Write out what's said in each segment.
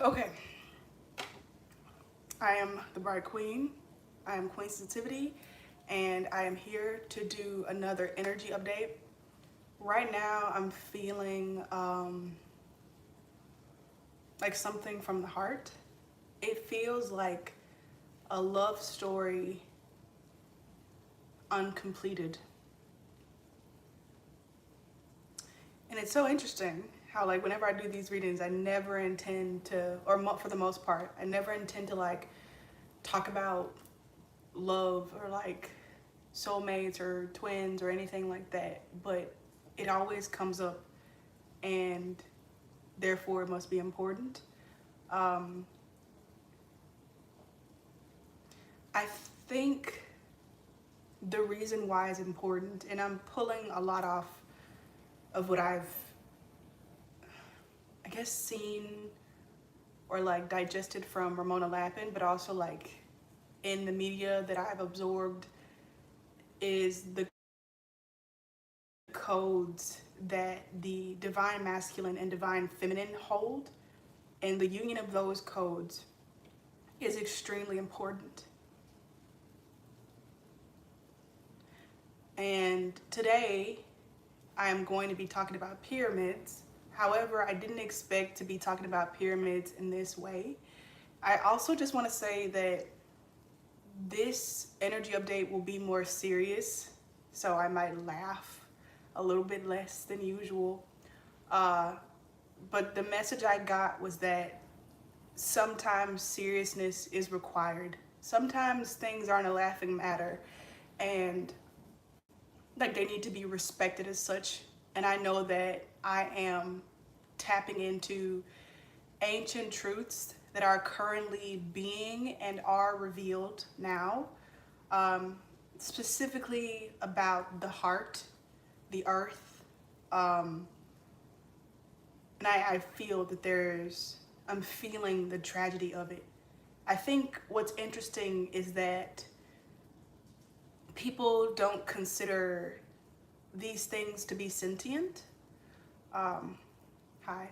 Okay, I am the Bright Queen. I am Queen Sensitivity, and I am here to do another energy update. Right now, I'm feeling like something from the heart. It feels like a love story uncompleted. And it's so interesting how, like, whenever I do these readings, I never intend to, or for the most part, I never intend to like talk about love or like soulmates or twins or anything like that, but it always comes up, and therefore it must be important. um, I think the reason why it's important, and I'm pulling a lot off of what I've, I guess, seen or like digested from Ramona Lappin, but also like in the media that I've absorbed, is the codes that the divine masculine and divine feminine hold, and the union of those codes is extremely important. And today I am going to be talking about pyramids. However, I didn't expect to be talking about pyramids in this way. I also just want to say that this energy update will be more serious, so I might laugh a little bit less than usual. Uh, but the message I got was that sometimes seriousness is required. Sometimes things aren't a laughing matter, and like they need to be respected as such. And I know that I am tapping into ancient truths that are currently being and are revealed now, um, specifically about the heart, the earth. Um, and I feel that I'm feeling the tragedy of it. I think what's interesting is that people don't consider these things to be sentient. Um, hi.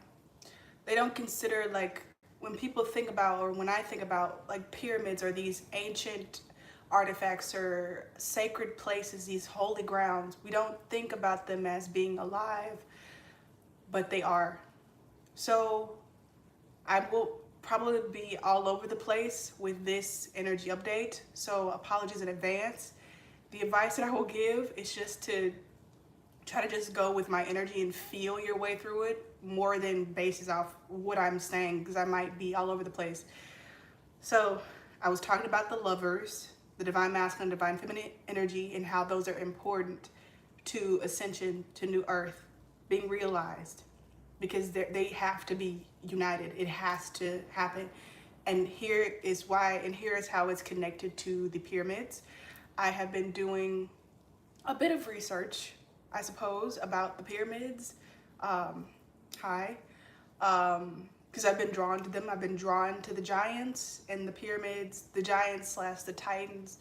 They don't consider, like, when people think about, or when I think about, like, pyramids or these ancient artifacts or sacred places, these holy grounds, we don't think about them as being alive, but they are. So I will probably be all over the place with this energy update, so apologies in advance. The advice that I will give is just to try to just go with my energy and feel your way through it more than basis off what I'm saying, because I might be all over the place. So I was talking about the lovers, the divine masculine, divine feminine energy, and how those are important to ascension to new earth being realized, because they have to be united. It has to happen. And here is why, and here is how it's connected to the pyramids. I have been doing a bit of research, I suppose, about the pyramids. Um, hi. Because I've been drawn to them. I've been drawn to the giants and the pyramids, the giants slash the titans.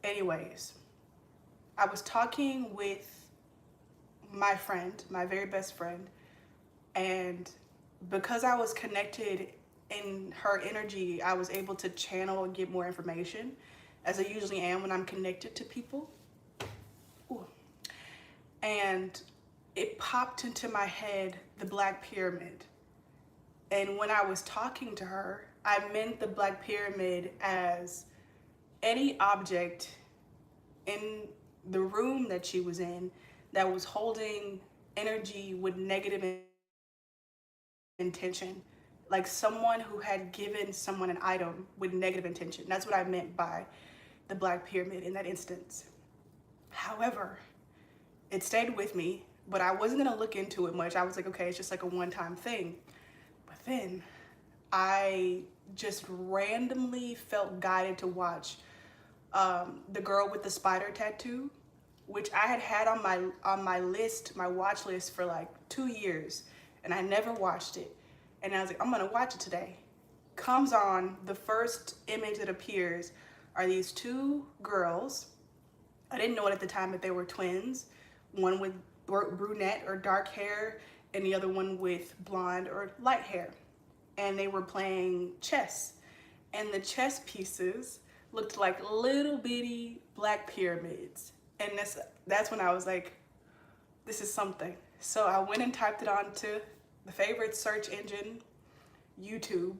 Anyways, I was talking with my friend, my very best friend, and because I was connected in her energy, I was able to channel and get more information, as I usually am when I'm connected to people. Ooh. And it popped into my head the Black Pyramid. And when I was talking to her, I meant the Black Pyramid as any object in the room that she was in that was holding energy with negative intention, like someone who had given someone an item with negative intention. That's what I meant by the Black Pyramid in that instance. However, it stayed with me, but I wasn't gonna look into it much. I was like, okay, it's just like a one-time thing. But then I just randomly felt guided to watch The Girl with the Spider Tattoo, which I had on my list, my watch list, for like 2 years, and I never watched it. And I was like, I'm gonna watch it today. Comes on, the first image that appears are these two girls. I didn't know it at the time that they were twins. One with brunette or dark hair, and the other one with blonde or light hair. and they were playing chess. And the chess pieces looked like little bitty black pyramids. And that's when I was like, this is something. So I went and typed it onto the favorite search engine, YouTube,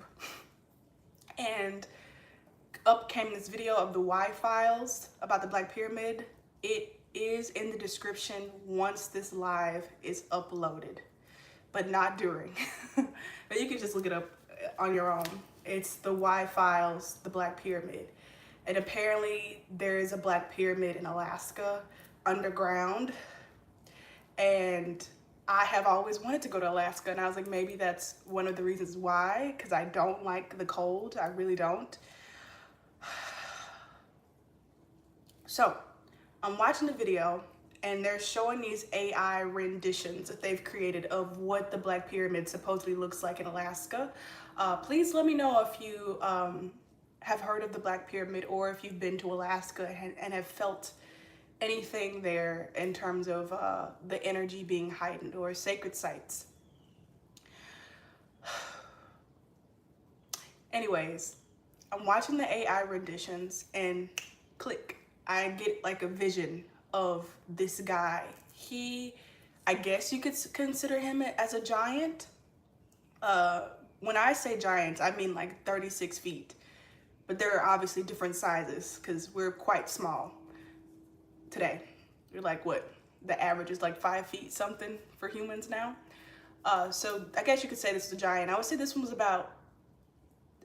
and up came this video of the Y files about the Black Pyramid. It is in the description once this live is uploaded, but not during. But you can just look it up on your own. It's the Y files, the Black Pyramid. And apparently there is a Black Pyramid in Alaska underground. And I have always wanted to go to Alaska, and I was like, maybe that's one of the reasons why, because I don't like the cold. I really don't. So I'm watching the video, and they're showing these AI renditions that they've created of what the Black Pyramid supposedly looks like in Alaska. Please let me know if you have heard of the Black Pyramid, or if you've been to Alaska and have felt anything there in terms of the energy being heightened, or sacred sites. Anyways, I'm watching the AI renditions, and click, I get like a vision of this guy. I guess you could consider him as a giant. When I say giants, I mean like 36 feet. But there are obviously different sizes, because we're quite small today. You're like, what? The average is like 5 feet something for humans now. So I guess you could say this is a giant. I would say this one was about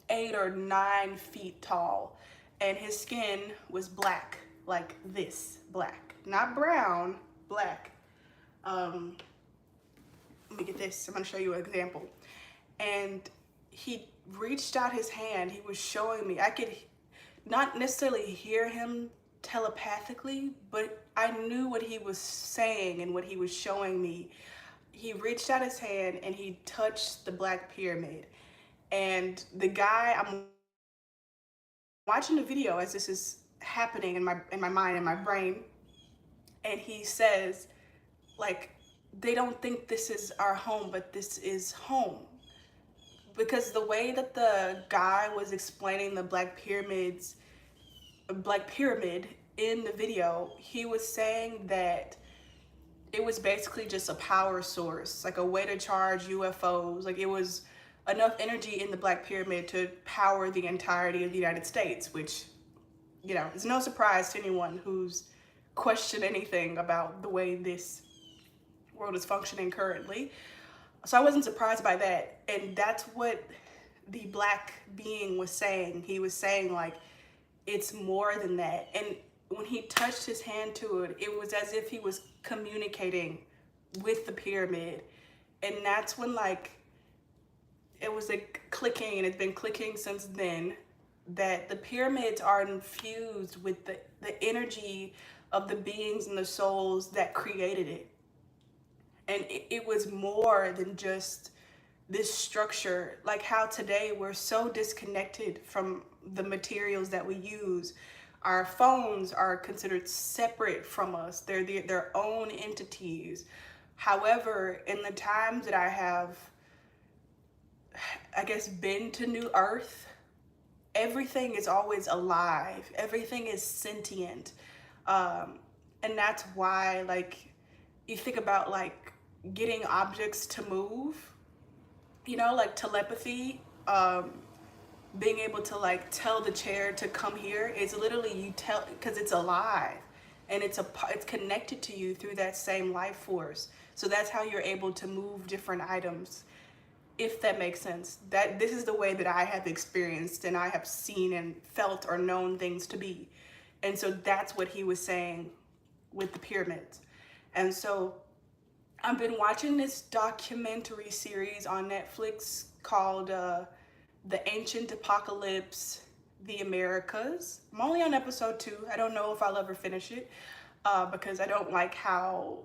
8 or 9 feet tall, and his skin was black, like this, black, not brown, black. Let me get this. I'm gonna show you an example. And he reached out his hand. He was showing me. I could not necessarily hear him telepathically, but I knew what he was saying and what he was showing me. He reached out his hand and he touched the Black Pyramid. And the guy, I'm watching the video as this is happening in my mind, in my brain, and he says, like, they don't think this is our home, but this is home. Because the way that the guy was explaining the Black Pyramid in the video, he was saying that it was basically just a power source, like a way to charge UFOs. Like, it was enough energy in the Black Pyramid to power the entirety of the United States, which, you know, is no surprise to anyone who's questioned anything about the way this world is functioning currently. So I wasn't surprised by that. And that's what the black being was saying. He was saying, like, it's more than that. And when he touched his hand to it, it was as if he was communicating with the pyramid. And that's when, like, it was like clicking, and it's been clicking since then, that the pyramids are infused with the energy of the beings and the souls that created it. And it was more than just this structure. Like how today we're so disconnected from the materials that we use. Our phones are considered separate from us. They're their own entities. However, in the times that I have, I guess, been to New Earth, everything is always alive. Everything is sentient. And that's why, like, you think about, like, getting objects to move, you know, like telepathy, being able to, like, tell the chair to come here. It's literally, you tell, because it's alive, and it's connected to you through that same life force. So that's how you're able to move different items, if that makes sense. That this is the way that I have experienced and I have seen and felt or known things to be. And so that's what he was saying with the pyramids. And so I've been watching this documentary series on Netflix called The Ancient Apocalypse, The Americas. I'm only on episode 2. I don't know if I'll ever finish it because I don't like how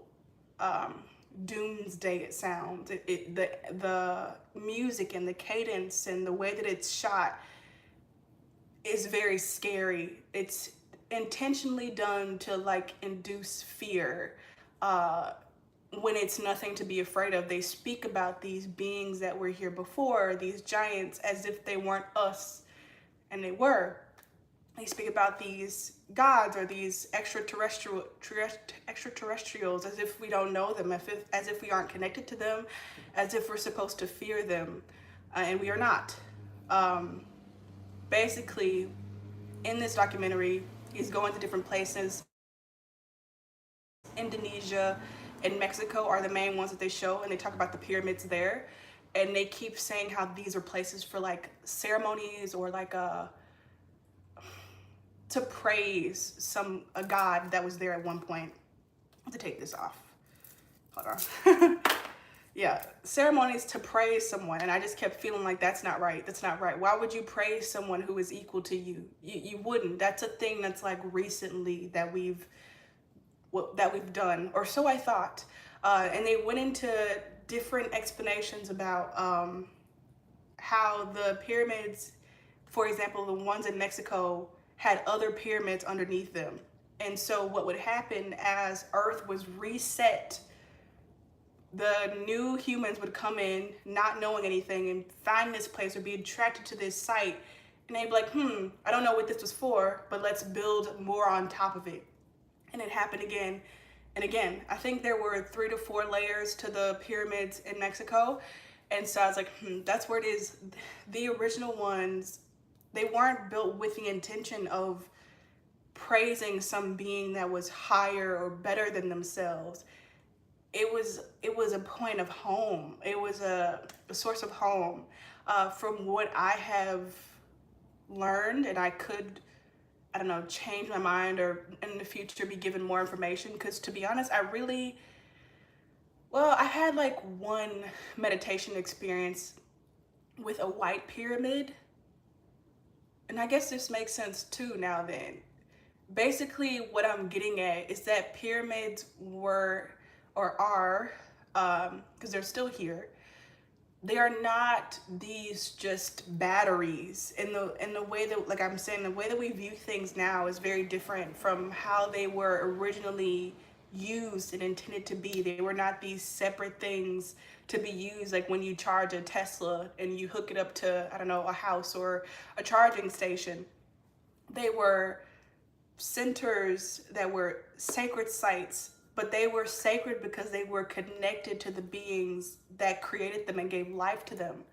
doomsday it sounds. The music and the cadence and the way that it's shot is very scary. It's intentionally done to, like, induce fear. when it's nothing to be afraid of. They speak about these beings that were here before, these giants, as if they weren't us, and they were. They speak about these gods or these extraterrestrials as if we don't know them, as if we aren't connected to them, as if we're supposed to fear them, and we are not. Um, Basically, in this documentary, he's going to different places. Indonesia and Mexico are the main ones that they show, and they talk about the pyramids there. And they keep saying how these are places for like ceremonies or like to praise a god that was there at one point. I have to take this off. Hold on. Yeah, ceremonies to praise someone, and I just kept feeling like that's not right. That's not right. Why would you praise someone who is equal to you? You wouldn't. That's a thing that's like recently that we've done, or so I thought. And they went into different explanations about how the pyramids, for example, the ones in Mexico, had other pyramids underneath them. And so what would happen as Earth was reset, the new humans would come in not knowing anything and find this place or be attracted to this site. And they'd be like, I don't know what this was for, but let's build more on top of it. And it happened again and again. I think there were 3 to 4 layers to the pyramids in Mexico. And so I was like, that's where it is. The original ones, they weren't built with the intention of praising some being that was higher or better than themselves. It was a point of home. It was a source of home. From what I have learned, and I could, I don't know, change my mind or in the future be given more information, because to be honest, I had like one meditation experience with a white pyramid, and I guess this makes sense too now then. Basically what I'm getting at is that pyramids were, or are, because they're still here, they are not these just batteries. In the way that, like I'm saying, the way that we view things now is very different from how they were originally used and intended to be. They were not these separate things to be used like when you charge a Tesla and you hook it up to, I don't know, a house or a charging station. They were centers that were sacred sites, but they were sacred because they were connected to the beings that created them and gave life to them.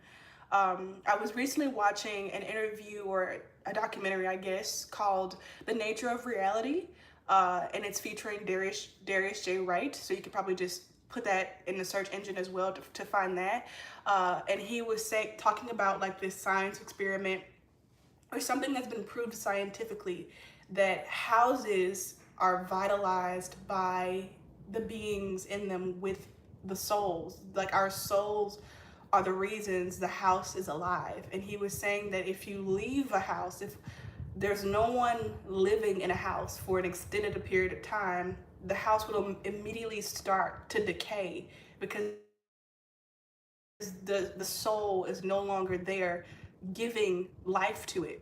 I was recently watching an interview or a documentary, I guess, called The Nature of Reality, and it's featuring Darius J. Wright, so you could probably just put that in the search engine as well to find that. And he was talking about like this science experiment or something that's been proved scientifically, that houses are vitalized by the beings in them with the souls. Like our souls are the reasons the house is alive. And he was saying that if you leave a house, if there's no one living in a house for an extended period of time, the house will immediately start to decay because the soul is no longer there giving life to it.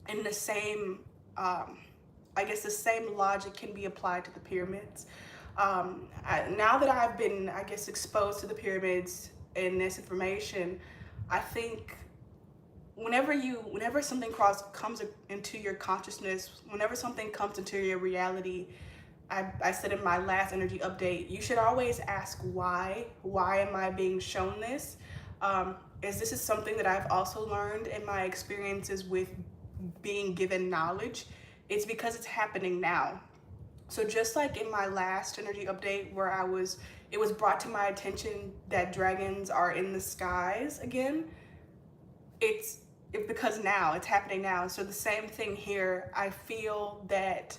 And the same, I guess the same logic can be applied to the pyramids. Now that I've been, I guess, exposed to the pyramids and this information, I think whenever something comes into your consciousness, whenever something comes into your reality, I said in my last energy update, you should always ask why. Why am I being shown this? As this is something that I've also learned in my experiences with being given knowledge. It's because it's happening now. So just like in my last energy update where it was brought to my attention that dragons are in the skies again, it's because now it's happening now. So the same thing here. I feel that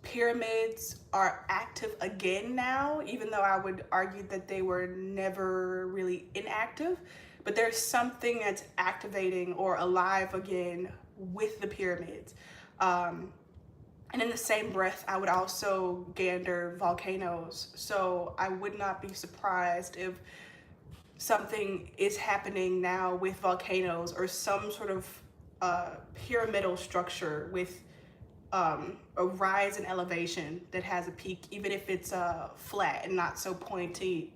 pyramids are active again now, even though I would argue that they were never really inactive. But there's something that's activating or alive again with the pyramids. And in the same breath, I would also gander volcanoes. So I would not be surprised if something is happening now with volcanoes or some sort of pyramidal structure with a rise in elevation that has a peak, even if it's flat and not so pointy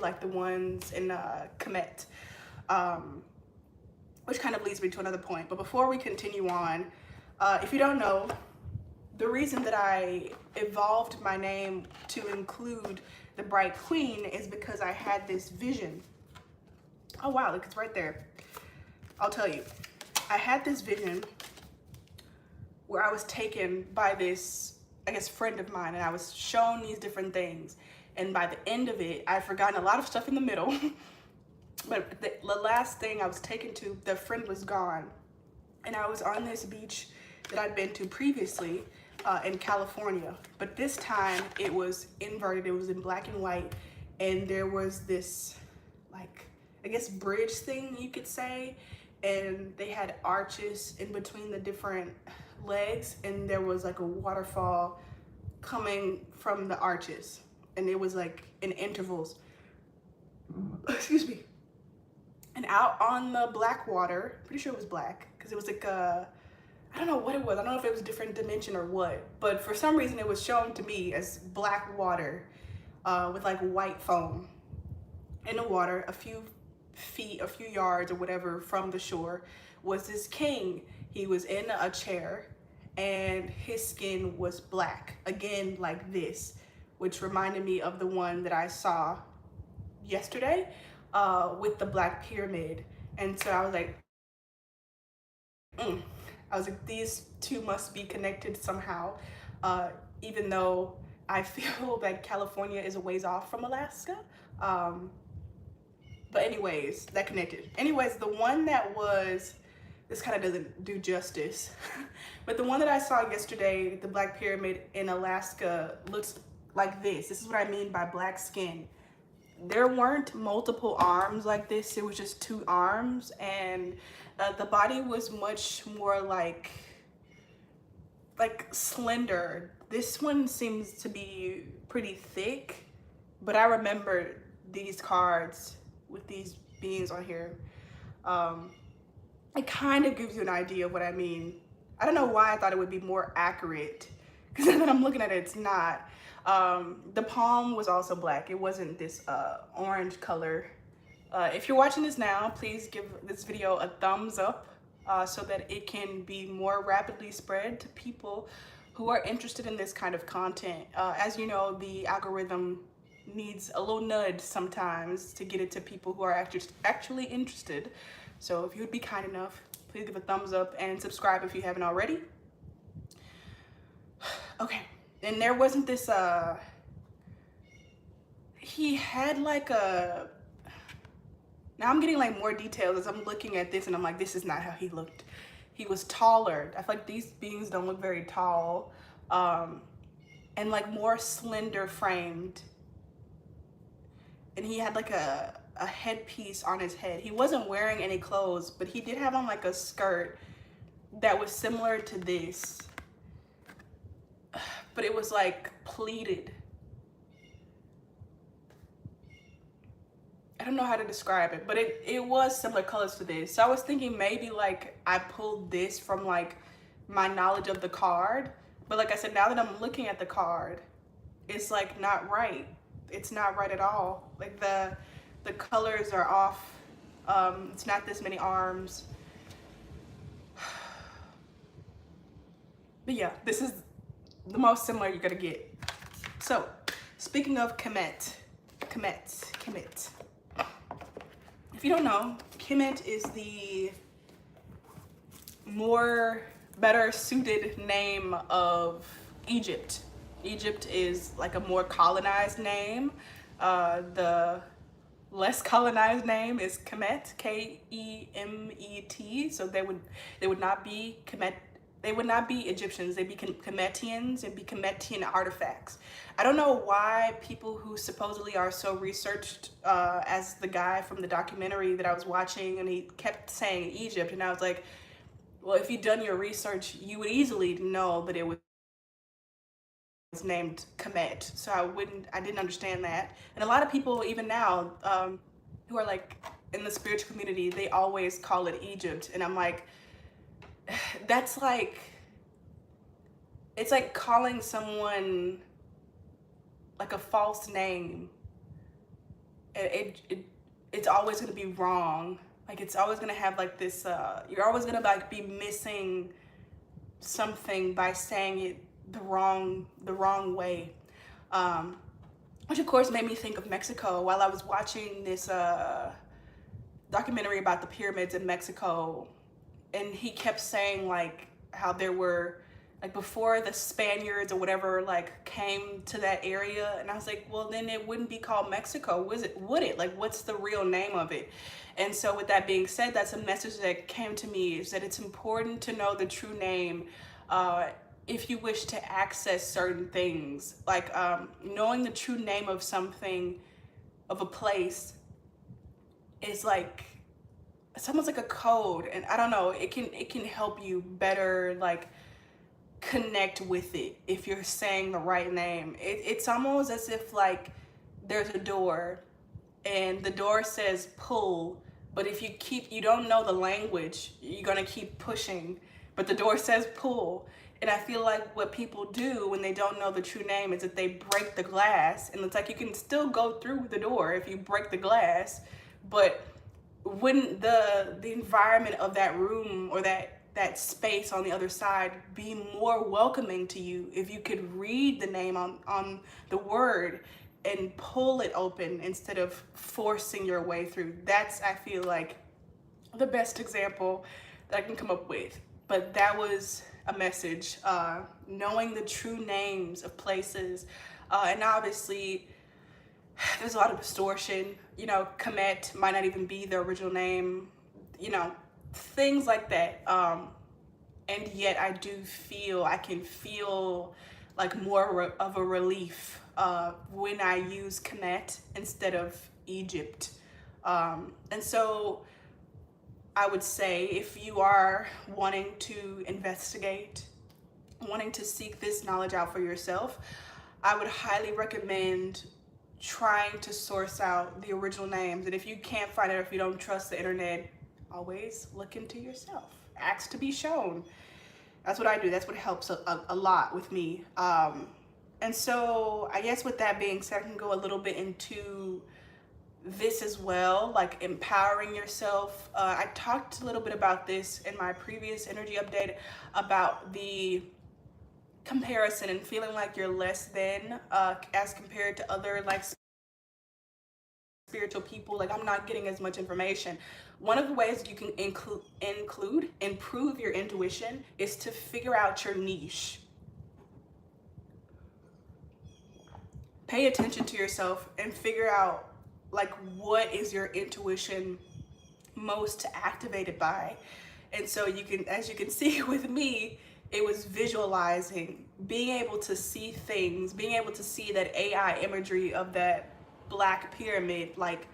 like the ones in Kemet. Which kind of leads me to another point. But before we continue on, if you don't know, the reason that I evolved my name to include the Bright Queen is because I had this vision. Oh wow, look, it's right there. I'll tell you. I had this vision where I was taken by this, I guess, friend of mine, and I was shown these different things. And by the end of it, I'd forgotten a lot of stuff in the middle. But the last thing I was taken to, the friend was gone. And I was on this beach that I'd been to previously in California. But this time it was inverted, it was in black and white. And there was this, like, I guess bridge thing you could say. And they had arches in between the different legs. And there was like a waterfall coming from the arches. And it was like in intervals. Excuse me. And out on the black water, pretty sure it was black, because it was like a, I don't know what it was. I don't know if it was a different dimension or what, but for some reason it was shown to me as black water with like white foam in the water, a few feet, a few yards or whatever from the shore, was this king. He was in a chair and his skin was black, again like this, which reminded me of the one that I saw yesterday with the Black Pyramid. And so I was like, these two must be connected somehow, even though I feel that California is a ways off from Alaska. But anyways, that connected. Anyways, the one that was, this kind of doesn't do justice, but the one that I saw yesterday, the Black Pyramid in Alaska, looks like this. This is what I mean by black skin. There weren't multiple arms like this. It was just two arms, and the body was much more like slender. This one seems to be pretty thick, but I remember these cards with these beings on here. It kind of gives you an idea of what I mean. I don't know why I thought it would be more accurate, because then I'm looking at it, it's not. The palm was also black. It wasn't this orange color. If you're watching this now, please give this video a thumbs up so that it can be more rapidly spread to people who are interested in this kind of content. As you know, the algorithm needs a little nudge sometimes to get it to people who are actually interested. So if you would be kind enough, please give a thumbs up and subscribe if you haven't already. Okay. And there wasn't this, he had like a, now I'm getting like more details as I'm looking at this and I'm like, this is not how he looked. He was taller. I feel like these beings don't look very tall, and like more slender framed. And he had like a headpiece on his head. He wasn't wearing any clothes, but he did have on like a skirt that was similar to this. But it was like pleated. I don't know how to describe it, but it was similar colors to this. So I was thinking maybe like I pulled this from like my knowledge of the card. But like I said, now that I'm looking at the card, it's like not right. It's not right at all. Like the colors are off. It's not this many arms. But yeah, this is the most similar you're gonna get. So, speaking of Kemet. If you don't know, Kemet is the better suited name of Egypt. Egypt is like a more colonized name. The less colonized name is Kemet, K-E-M-E-T. So they would not be Kemet. They would not be Egyptians, they'd be Kemetians, and be Kemetian artifacts. I don't know why people who supposedly are so researched, as the guy from the documentary that I was watching, and he kept saying Egypt, and I was like, well, if you'd done your research, you would easily know that it was named Kemet. So I didn't understand that. And a lot of people, even now, who are like in the spiritual community, they always call it Egypt. And I'm like, that's like, it's like calling someone like a false name. It's always going to be wrong. Like it's always going to have like this you're always going to like be missing something by saying it the wrong way. Which of course made me think of Mexico while I was watching this documentary about the pyramids in Mexico. And he kept saying like how there were, like, before the Spaniards or whatever like came to that area, and I was like, well, then it wouldn't be called Mexico, would it? Like, what's the real name of it? And so with that being said, that's a message that came to me, is that it's important to know the true name if you wish to access certain things. Like knowing the true name of something, of a place, is like, it's almost like a code, and I don't know, it can help you better like connect with it if you're saying the right name. It's almost as if like there's a door and the door says pull, but if you don't know the language, you're gonna keep pushing, but the door says pull. And I feel like what people do when they don't know the true name is that they break the glass, and it's like you can still go through the door if you break the glass, but wouldn't the environment of that room or that space on the other side be more welcoming to you if you could read the name on the word and pull it open instead of forcing your way through? That's, I feel like, the best example that I can come up with. But that was a message, knowing the true names of places. And obviously there's a lot of distortion. You know, Kemet might not even be the original name, you know, things like that. And yet I can feel like more of a relief when I use Kemet instead of Egypt. And so I would say, if you are wanting to investigate, wanting to seek this knowledge out for yourself, I would highly recommend trying to source out the original names. And if you can't find it, or if you don't trust the internet, always look into yourself. Ask to be shown. That's what I do. That's what helps a lot with me. And so I guess with that being said, I can go a little bit into this as well, like empowering yourself. I talked a little bit about this in my previous energy update about the comparison and feeling like you're less than as compared to other like spiritual people. Like, I'm not getting as much information. One of the ways you can improve your intuition is to figure out your niche. Pay attention to yourself and figure out like what is your intuition most activated by. And so you can, as you can see with me, it was visualizing, being able to see things, being able to see that AI imagery of that black pyramid. Like,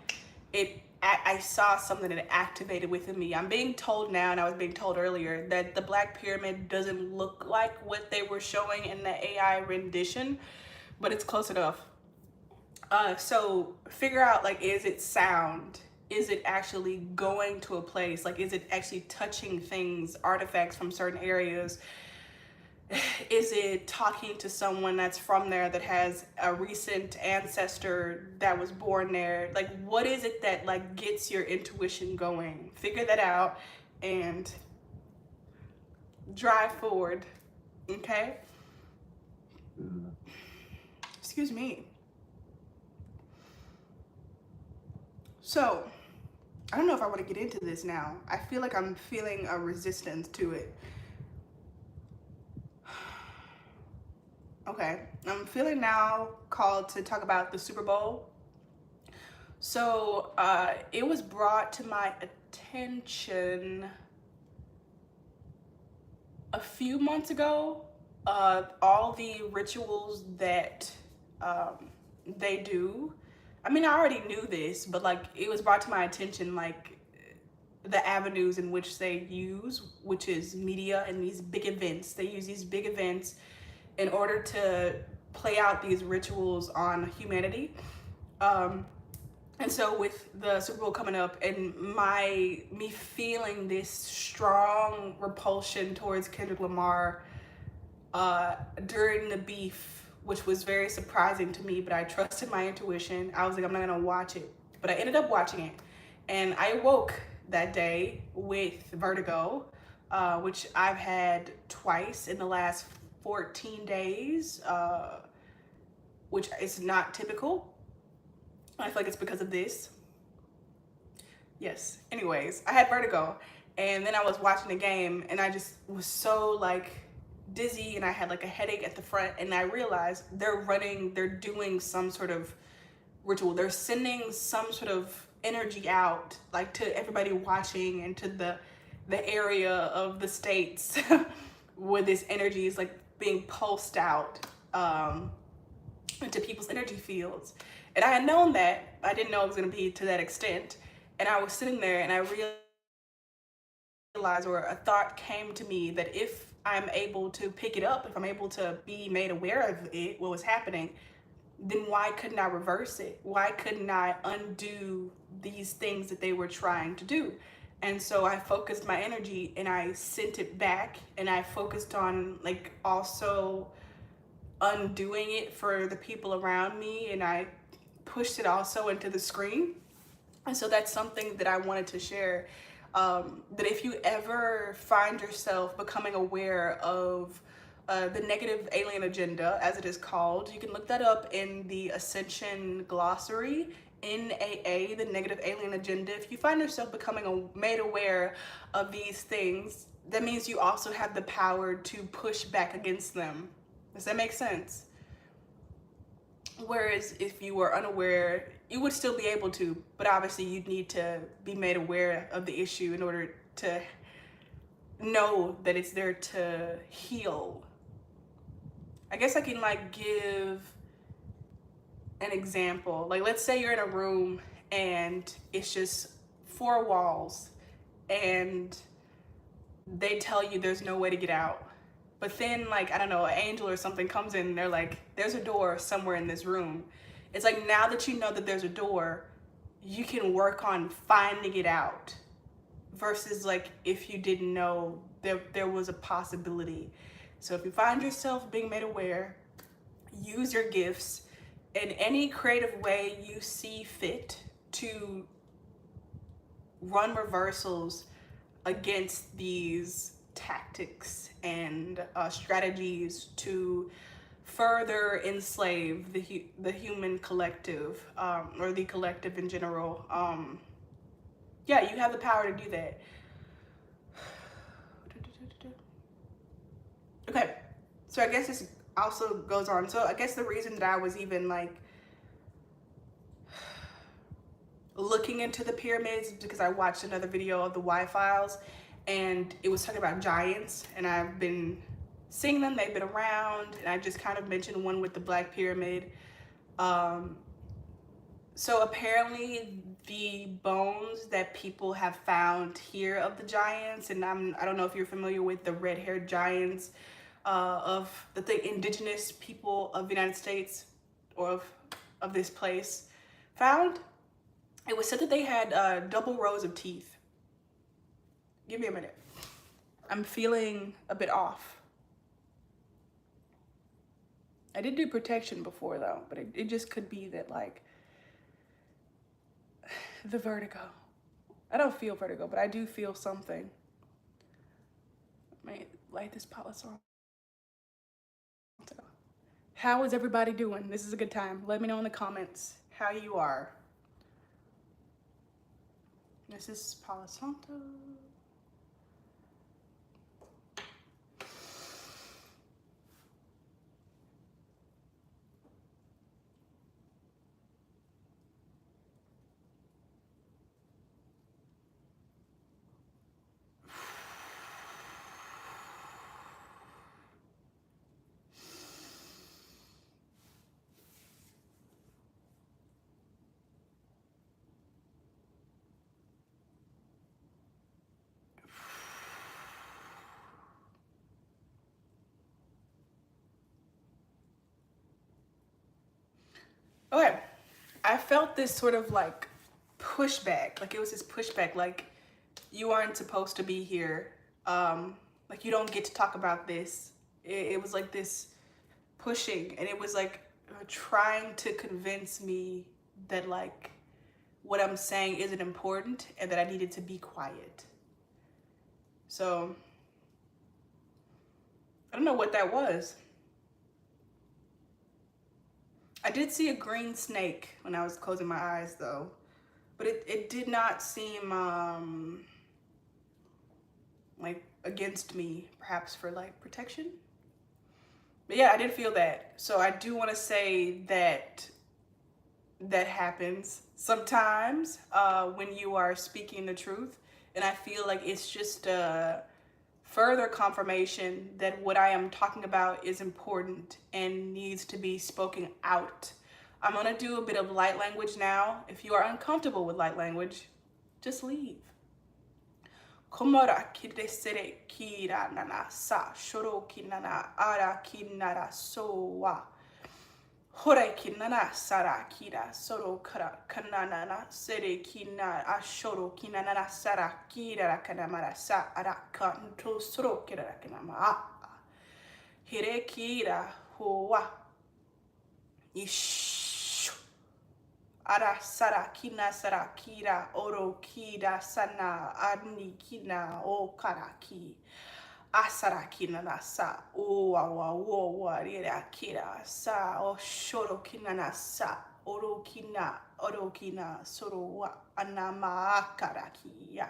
I saw something that activated within me. I'm being told now, and I was being told earlier, that the black pyramid doesn't look like what they were showing in the AI rendition, but it's close enough. So figure out, like, is it sound? Is it actually going to a place? Like, is it actually touching things, artifacts from certain areas? Is it talking to someone that's from there, that has a recent ancestor that was born there? Like, what is it that like gets your intuition going? Figure that out and drive forward. Okay? Excuse me. So, I don't know if I want to get into this now. I feel like I'm feeling a resistance to it. Okay, I'm feeling now called to talk about the Super Bowl. So it was brought to my attention a few months ago, all the rituals that they do. I mean, I already knew this, but like it was brought to my attention, like the avenues in which they use, which is media and these big events. They use these big events in order to play out these rituals on humanity. And so with the Super Bowl coming up and me feeling this strong repulsion towards Kendrick Lamar, during the beef, which was very surprising to me, but I trusted my intuition. I was like, I'm not gonna watch it, but I ended up watching it, and I awoke that day with vertigo, which I've had twice in the last 14 days, which is not typical. I feel like it's because of this. Yes. Anyways, I had vertigo, and then I was watching the game, and I just was so like dizzy, and I had like a headache at the front, and I realized they're doing some sort of ritual. They're sending some sort of energy out, like to everybody watching and to the area of the states where this energy is like being pulsed out into people's energy fields. And I had known that. I didn't know it was going to be to that extent. And I was sitting there, and I realized, or a thought came to me, that if I'm able to pick it up, if I'm able to be made aware of it, what was happening, then why couldn't I reverse it? Why couldn't I undo these things that they were trying to do? And so I focused my energy, and I sent it back, and I focused on like also undoing it for the people around me, and I pushed it also into the screen. And so that's something that I wanted to share, that if you ever find yourself becoming aware of the negative alien agenda, as it is called, you can look that up in the Ascension Glossary, NAA, the negative alien agenda. If you find yourself becoming made aware of these things, that means you also have the power to push back against them. Does that make sense? Whereas if you were unaware, you would still be able to, but obviously you'd need to be made aware of the issue in order to know that it's there to heal. I guess I can like give an example. Like, let's say you're in a room and it's just four walls, and they tell you there's no way to get out. But then, like, I don't know, an angel or something comes in, and they're like, there's a door somewhere in this room. It's like, now that you know that there's a door, you can work on finding it out. Versus like if you didn't know there was a possibility. So if you find yourself being made aware, use your gifts in any creative way you see fit to run reversals against these tactics and strategies to further enslave the human collective, or the collective in general. Yeah, you have the power to do that. Okay, so I guess this also goes on. So I guess the reason that I was even like looking into the pyramids is because I watched another video of the Y-Files, and it was talking about giants, and I've been seeing them. They've been around, and I just kind of mentioned one with the Black Pyramid. So apparently the bones that people have found here of the giants, and I don't know if you're familiar with the red-haired giants of the indigenous people of the United States, or of this place, found. It was said that they had double rows of teeth. Give me a minute. I'm feeling a bit off. I did do protection before though, but it just could be that like the vertigo. I don't feel vertigo, but I do feel something. Let me light this Palo Santo. How is everybody doing? This is a good time. Let me know in the comments how you are. This is Palo Santo. Okay, I felt this sort of like pushback, like it was this pushback, like you aren't supposed to be here, like you don't get to talk about this. It was like this pushing, and it was like trying to convince me that like what I'm saying isn't important and that I needed to be quiet. So I don't know what that was. I did see a green snake when I was closing my eyes though, but it did not seem like against me, perhaps for like protection. But yeah, I did feel that. So I do want to say that that happens sometimes when you are speaking the truth. And I feel like it's just further confirmation that what I am talking about is important and needs to be spoken out. I'm going to do a bit of light language now. If you are uncomfortable with light language, just leave. Komora kiresere kira nana sa shoro kinana ara kinara sowa. Hore kinana sara kira soro kara kanana sere kina ashoro kinana sara kira kanamara sa ara kanto soro kira kanama. Hire kira hoa. Ish. Ara sara kira oro kira sana arni kina o karaki. Asara kina nasa o wa rira kira sa o shoro kina nasa oro kina soro wa anama karaki ya.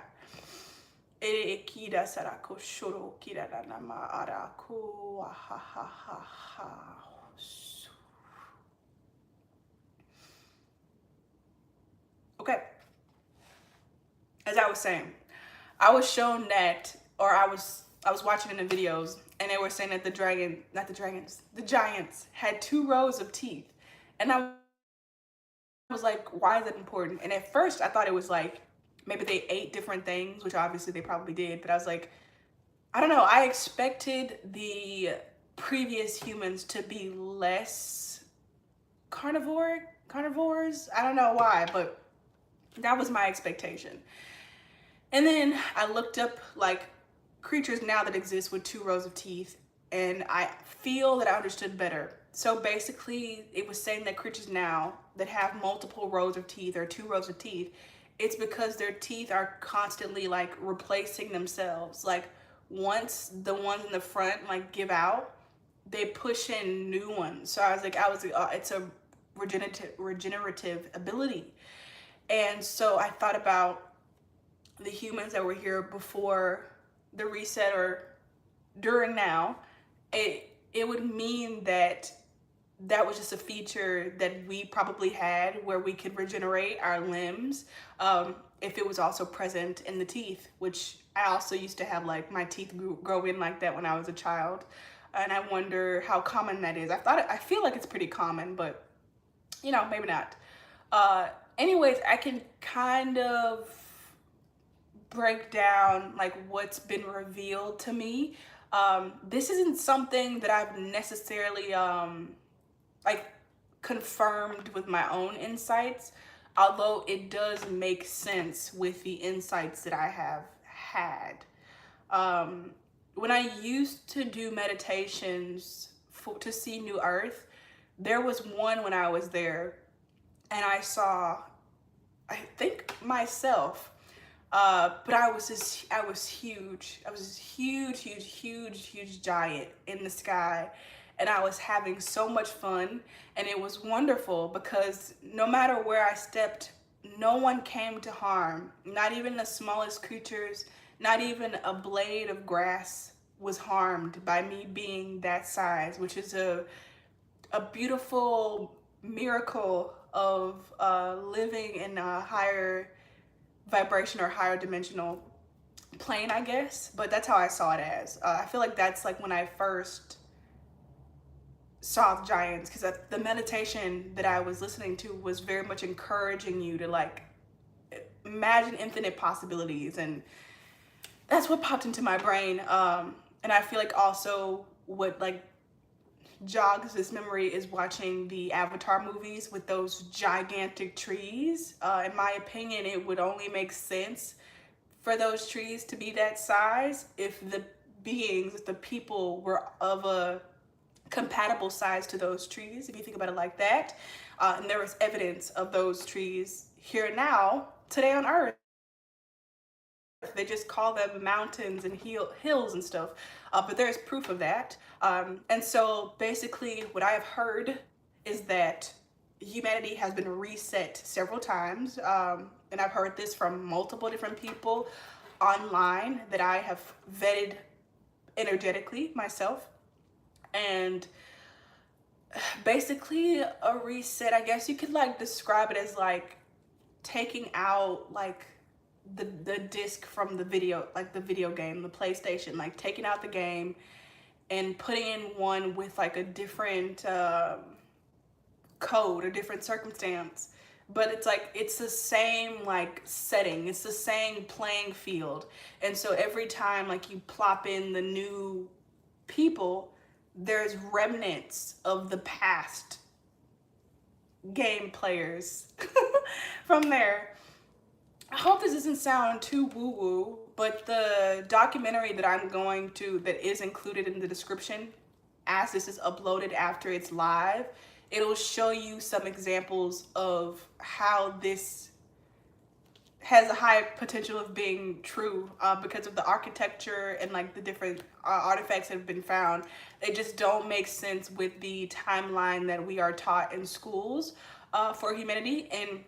Ere kira sara ko shoro kira nama ara ko ha ha ha ha. Okay, as I was saying, I was shown that, or I was watching in the videos, and they were saying that the giants had 2 rows of teeth, and I was like, why is that important? And at first, I thought it was like maybe they ate different things, which obviously they probably did, but I was like, I don't know. I expected the previous humans to be less carnivores. I don't know why, but that was my expectation. And then I looked up like creatures now that exist with 2 rows of teeth, and I feel that I understood better. So basically, it was saying that creatures now that have multiple rows of teeth or 2 rows of teeth, it's because their teeth are constantly like replacing themselves. Like once the ones in the front like give out, they push in new ones. So I was like, it's a regenerative ability. And so I thought about the humans that were here before the reset or during now. It would mean that that was just a feature that we probably had where we could regenerate our limbs if it was also present in the teeth, which I also used to have like my teeth grow in like that when I was a child. And I wonder how common that is. I feel like it's pretty common, but you know, maybe not. Anyways, I can kind of break down like what's been revealed to me. This isn't something that I've necessarily like confirmed with my own insights, although it does make sense with the insights that I have had. When I used to do meditations to see New Earth, there was one when I was there and I saw, I think, myself. But I was huge. I was this huge giant in the sky. And I was having so much fun. And it was wonderful because no matter where I stepped, no one came to harm. Not even the smallest creatures, not even a blade of grass was harmed by me being that size, which is a beautiful miracle of living in a higher vibration or higher dimensional plane, I guess. But that's how I saw it as. I feel like that's like when I first saw giants, because the meditation that I was listening to was very much encouraging you to like imagine infinite possibilities, and that's what popped into my brain. And I feel like also what like jogs this memory is watching the Avatar movies with those gigantic trees. In my opinion, it would only make sense for those trees to be that size if the beings, if the people were of a compatible size to those trees, if you think about it like that, and there was evidence of those trees here and now, today on Earth. They just call them mountains and hills and stuff, but there's proof of that. And so basically what I have heard is that humanity has been reset several times, and I've heard this from multiple different people online that I have vetted energetically myself. And basically a reset, I guess you could like describe it as like taking out like the disc from the video, like the video game, the PlayStation, like taking out the game and putting in one with like a different code, a different circumstance. But it's like, it's the same like setting, it's the same playing field. And so every time like you plop in the new people, there's remnants of the past game players from there. I hope this doesn't sound too woo-woo, but the documentary that I'm going to, that is included in the description, as this is uploaded after it's live, it'll show you some examples of how this has a high potential of being true, because of the architecture and like the different artifacts that have been found. They just don't make sense with the timeline that we are taught in schools for humanity. And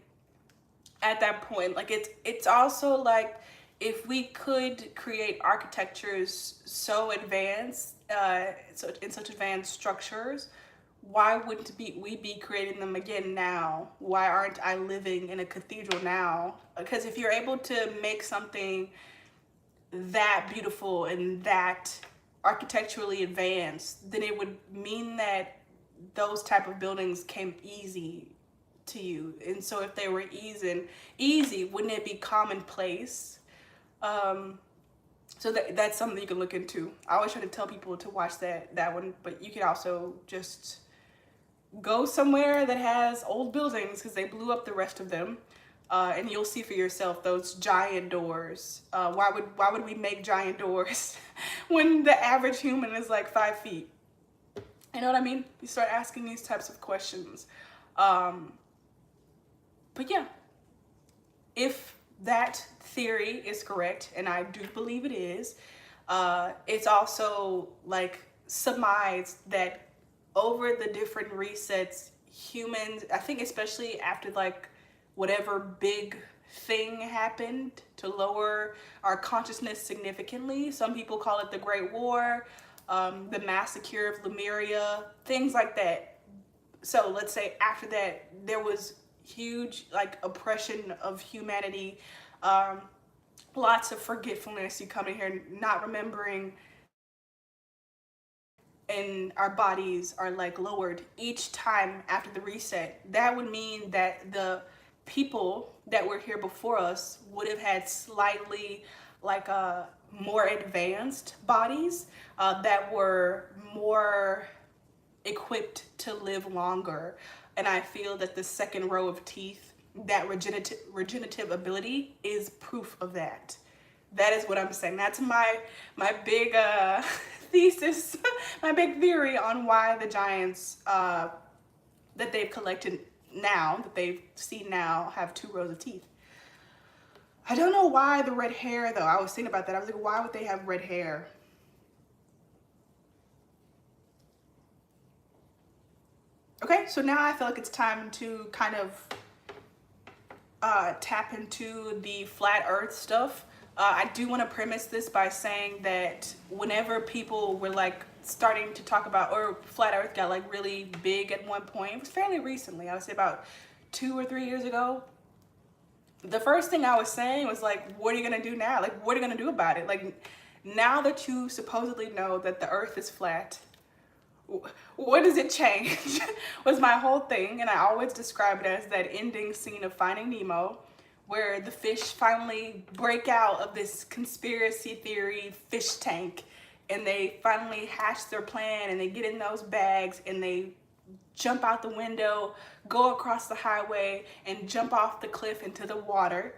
at that point, like it's also like, if we could create architectures so advanced, so in such advanced structures, why wouldn't we be creating them again now? Why aren't I living in a cathedral now? Because if you're able to make something that beautiful and that architecturally advanced, then it would mean that those type of buildings came easy to you. And so if they were easy, wouldn't it be commonplace? So that's something you can look into. I always try to tell people to watch that one, but you can also just go somewhere that has old buildings, because they blew up the rest of them, and you'll see for yourself those giant doors. Why would we make giant doors when the average human is like 5 feet? You know what I mean? You start asking these types of questions. But yeah, if that theory is correct, and I do believe it is, it's also like surmised that over the different resets, humans, I think especially after like whatever big thing happened to lower our consciousness significantly, some people call it the Great War, the massacre of Lemuria, things like that. So let's say after that, there was huge like oppression of humanity, lots of forgetfulness. You come in here not remembering, and our bodies are like lowered each time after the reset. That would mean that the people that were here before us would have had slightly like more advanced bodies that were more equipped to live longer. And I feel that the second row of teeth, that regenerative ability, is proof of that. That is what I'm saying. That's my big thesis, my big theory on why the giants that they've collected now, that they've seen now, have 2 rows of teeth. I don't know why the red hair though. I was thinking about that. I was like, why would they have red hair? Okay, so now I feel like it's time to kind of tap into the flat earth stuff. I do want to premise this by saying that whenever people were like starting to talk about, or flat earth got like really big at one point, it was fairly recently, I would say about 2 or 3 years ago, the first thing I was saying was like, what are you gonna do now? Like, what are you gonna do about it? Like, now that you supposedly know that the earth is flat, what does it change? Was my whole thing. And I always describe it as that ending scene of Finding Nemo, where the fish finally break out of this conspiracy theory fish tank, and they finally hatch their plan, and they get in those bags, and they jump out the window, go across the highway, and jump off the cliff into the water.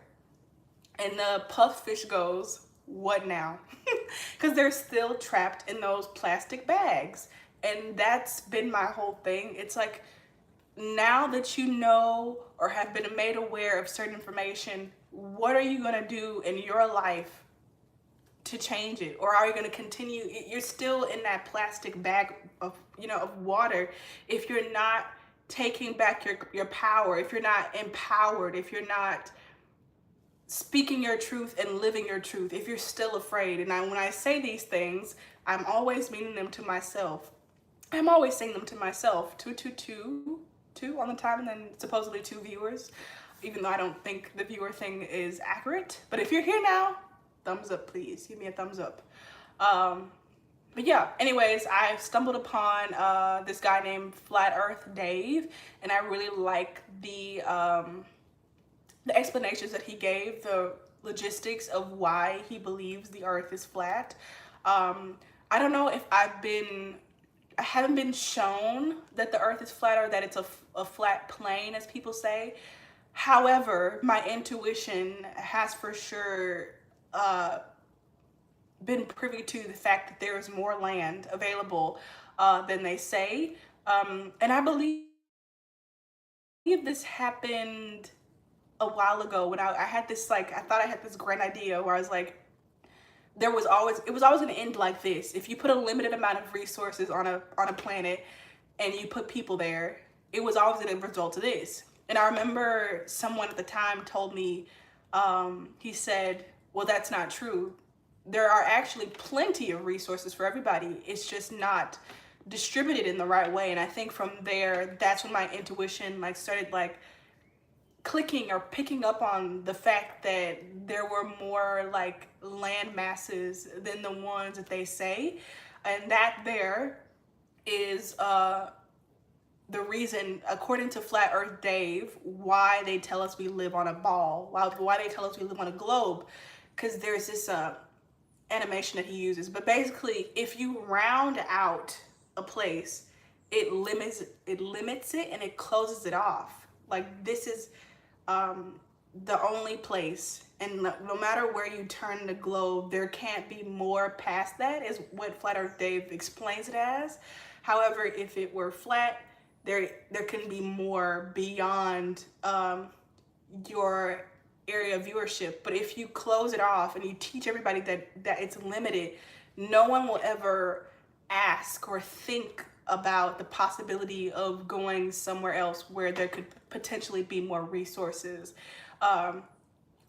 And the pufferfish goes, what now? because they're still trapped in those plastic bags. And that's been my whole thing. It's like, now that you know or have been made aware of certain information, what are you going to do in your life to change it? Or are you going to continue? You're still in that plastic bag of, of water if you're not taking back your power, if you're not empowered, if you're not speaking your truth and living your truth, if you're still afraid. And when I say these things, I'm always meaning them to myself. I'm always saying them to myself. Two on the time, and then supposedly 2 viewers, even though I don't think the viewer thing is accurate. But if you're here now, thumbs up, please. Give me a thumbs up. But yeah, anyways, I stumbled upon this guy named Flat Earth Dave, and I really like the explanations that he gave, the logistics of why he believes the earth is flat. I don't know if I haven't been shown that the earth is flat, or that it's a flat plane, as people say. However, my intuition has for sure been privy to the fact that there is more land available than they say. And I believe this happened a while ago when I had this, like, I thought I had this grand idea where I was like, it was always gonna end like this. If you put a limited amount of resources on a planet and you put people there, it was always gonna result to this. And I remember someone at the time told me, he said, well, that's not true. There are actually plenty of resources for everybody. It's just not distributed in the right way. And I think from there, that's when my intuition started clicking or picking up on the fact that there were more land masses than the ones that they say. And that there is the reason, according to Flat Earth Dave, why they tell us we live on a ball, why they tell us we live on a globe. Because there's this animation that he uses. But basically, if you round out a place, it limits it and it closes it off. Like, this is the only place, and no matter where you turn the globe, there can't be more past that, is what Flat Earth Dave explains it as. However, if it were flat, there can be more beyond your area of viewership. But if you close it off and you teach everybody that it's limited, no one will ever ask or think about the possibility of going somewhere else where there could potentially be more resources,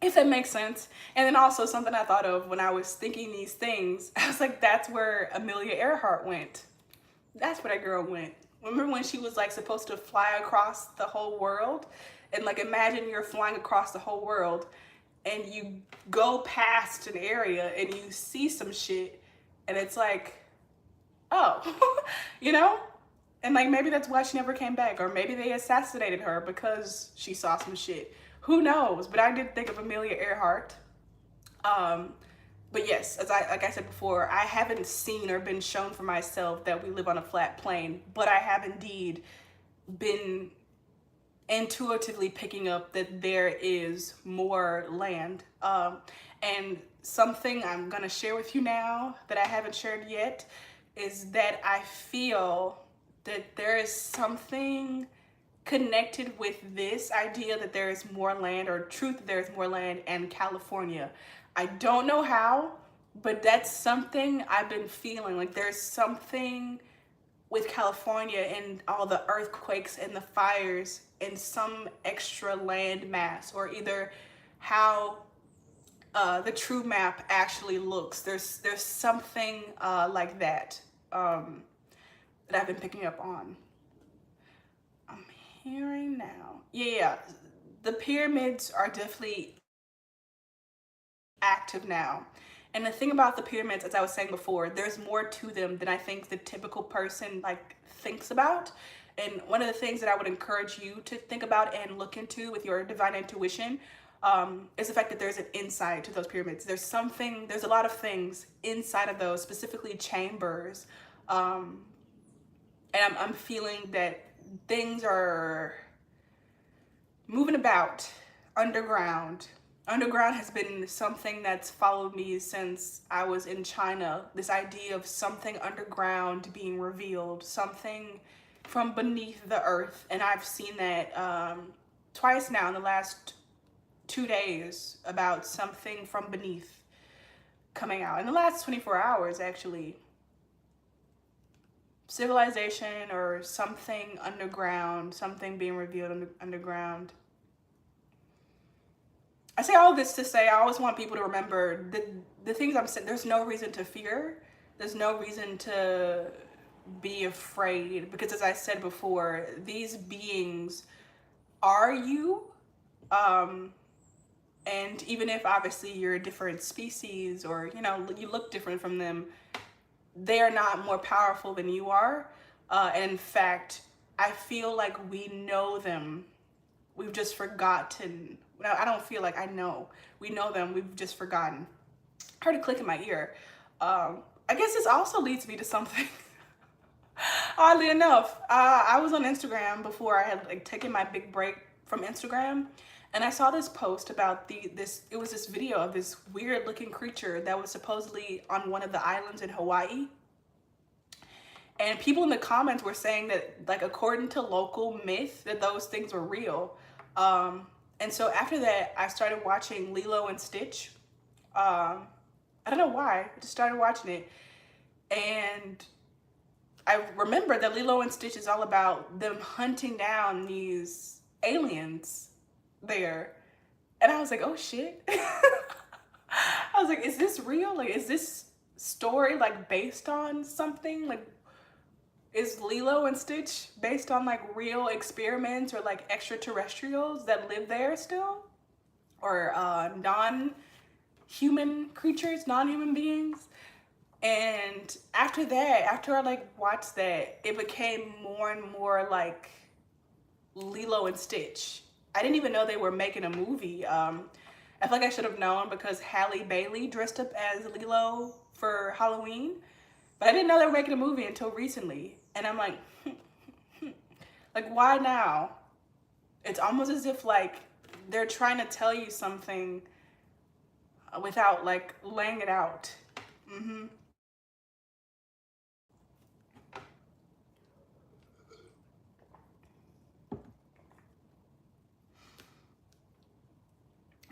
if that makes sense. And then also something I thought of when I was thinking these things, I was like, that's where Amelia Earhart went. That's where that girl went. Remember when she was supposed to fly across the whole world? And imagine you're flying across the whole world and you go past an area and you see some shit and it's like, oh, And maybe that's why she never came back, or maybe they assassinated her because she saw some shit. Who knows? But I did think of Amelia Earhart. But yes, like I said before, I haven't seen or been shown for myself that we live on a flat plane, but I have indeed been intuitively picking up that there is more land. And something I'm gonna share with you now that I haven't shared yet is that I feel that there is something connected with this idea that there is more land, or truth that there is more land in California. I don't know how, but that's something I've been feeling. Like, there's something with California and all the earthquakes and the fires and some extra land mass, or either how the true map actually looks. There's something like that that I've been picking up on. I'm hearing now. Yeah, the pyramids are definitely active now. And the thing about the pyramids, as I was saying before, there's more to them than I think the typical person thinks about. And one of the things that I would encourage you to think about and look into with your divine intuition is the fact that there's an inside to those pyramids. There's a lot of things inside of those, specifically chambers. And I'm feeling that things are moving about underground underground has been something that's followed me since I was in China. This idea of something underground being revealed, something from beneath the earth. And I've seen that twice now in the last 2 days, about something from beneath coming out. In the last 24 hours, actually. Civilization or something underground, something being revealed underground. I say all this to say I always want people to remember the things I'm saying. There's no reason to fear. There's no reason to be afraid, because as I said before, these beings are you. And even if obviously you're a different species, or you look different from them, they are not more powerful than you are. And in fact, I feel like we know them. We've just forgotten. I don't feel like I know. We know them. We've just forgotten. I heard a click in my ear. I guess this also leads me to something. Oddly enough, I was on Instagram before I had taken my big break from Instagram, and I saw this post about it was this video of this weird looking creature that was supposedly on one of the islands in Hawaii. And people in the comments were saying that, according to local myth, that those things were real. And so after that, I started watching Lilo and Stitch. I don't know why. I just started watching it. And I remember that Lilo and Stitch is all about them hunting down these aliens there. And I was like, oh shit. I was like, is this real? Is this story based on something? Is Lilo and Stitch based on real experiments or extraterrestrials that live there still? Or non-human creatures, non-human beings? And after that, after I watched that, it became more and more like Lilo and Stitch. I didn't even know they were making a movie. I feel like I should have known because Halle Bailey dressed up as Lilo for Halloween. But I didn't know they were making a movie until recently. And I'm like, why now? It's almost as if they're trying to tell you something without laying it out.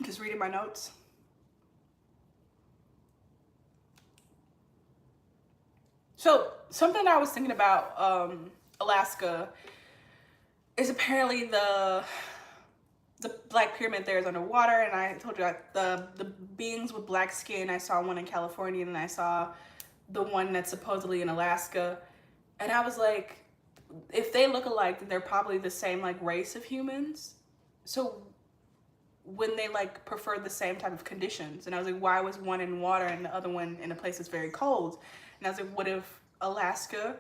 Just reading my notes. So something I was thinking about Alaska is apparently the Black Pyramid there is underwater, and I told you the beings with black skin. I saw one in California, and I saw the one that's supposedly in Alaska, and I was like, if they look alike, then they're probably the same race of humans. So when they prefer the same type of conditions, and I was like, why was one in water and the other one in a place that's very cold? And I was like, what if Alaska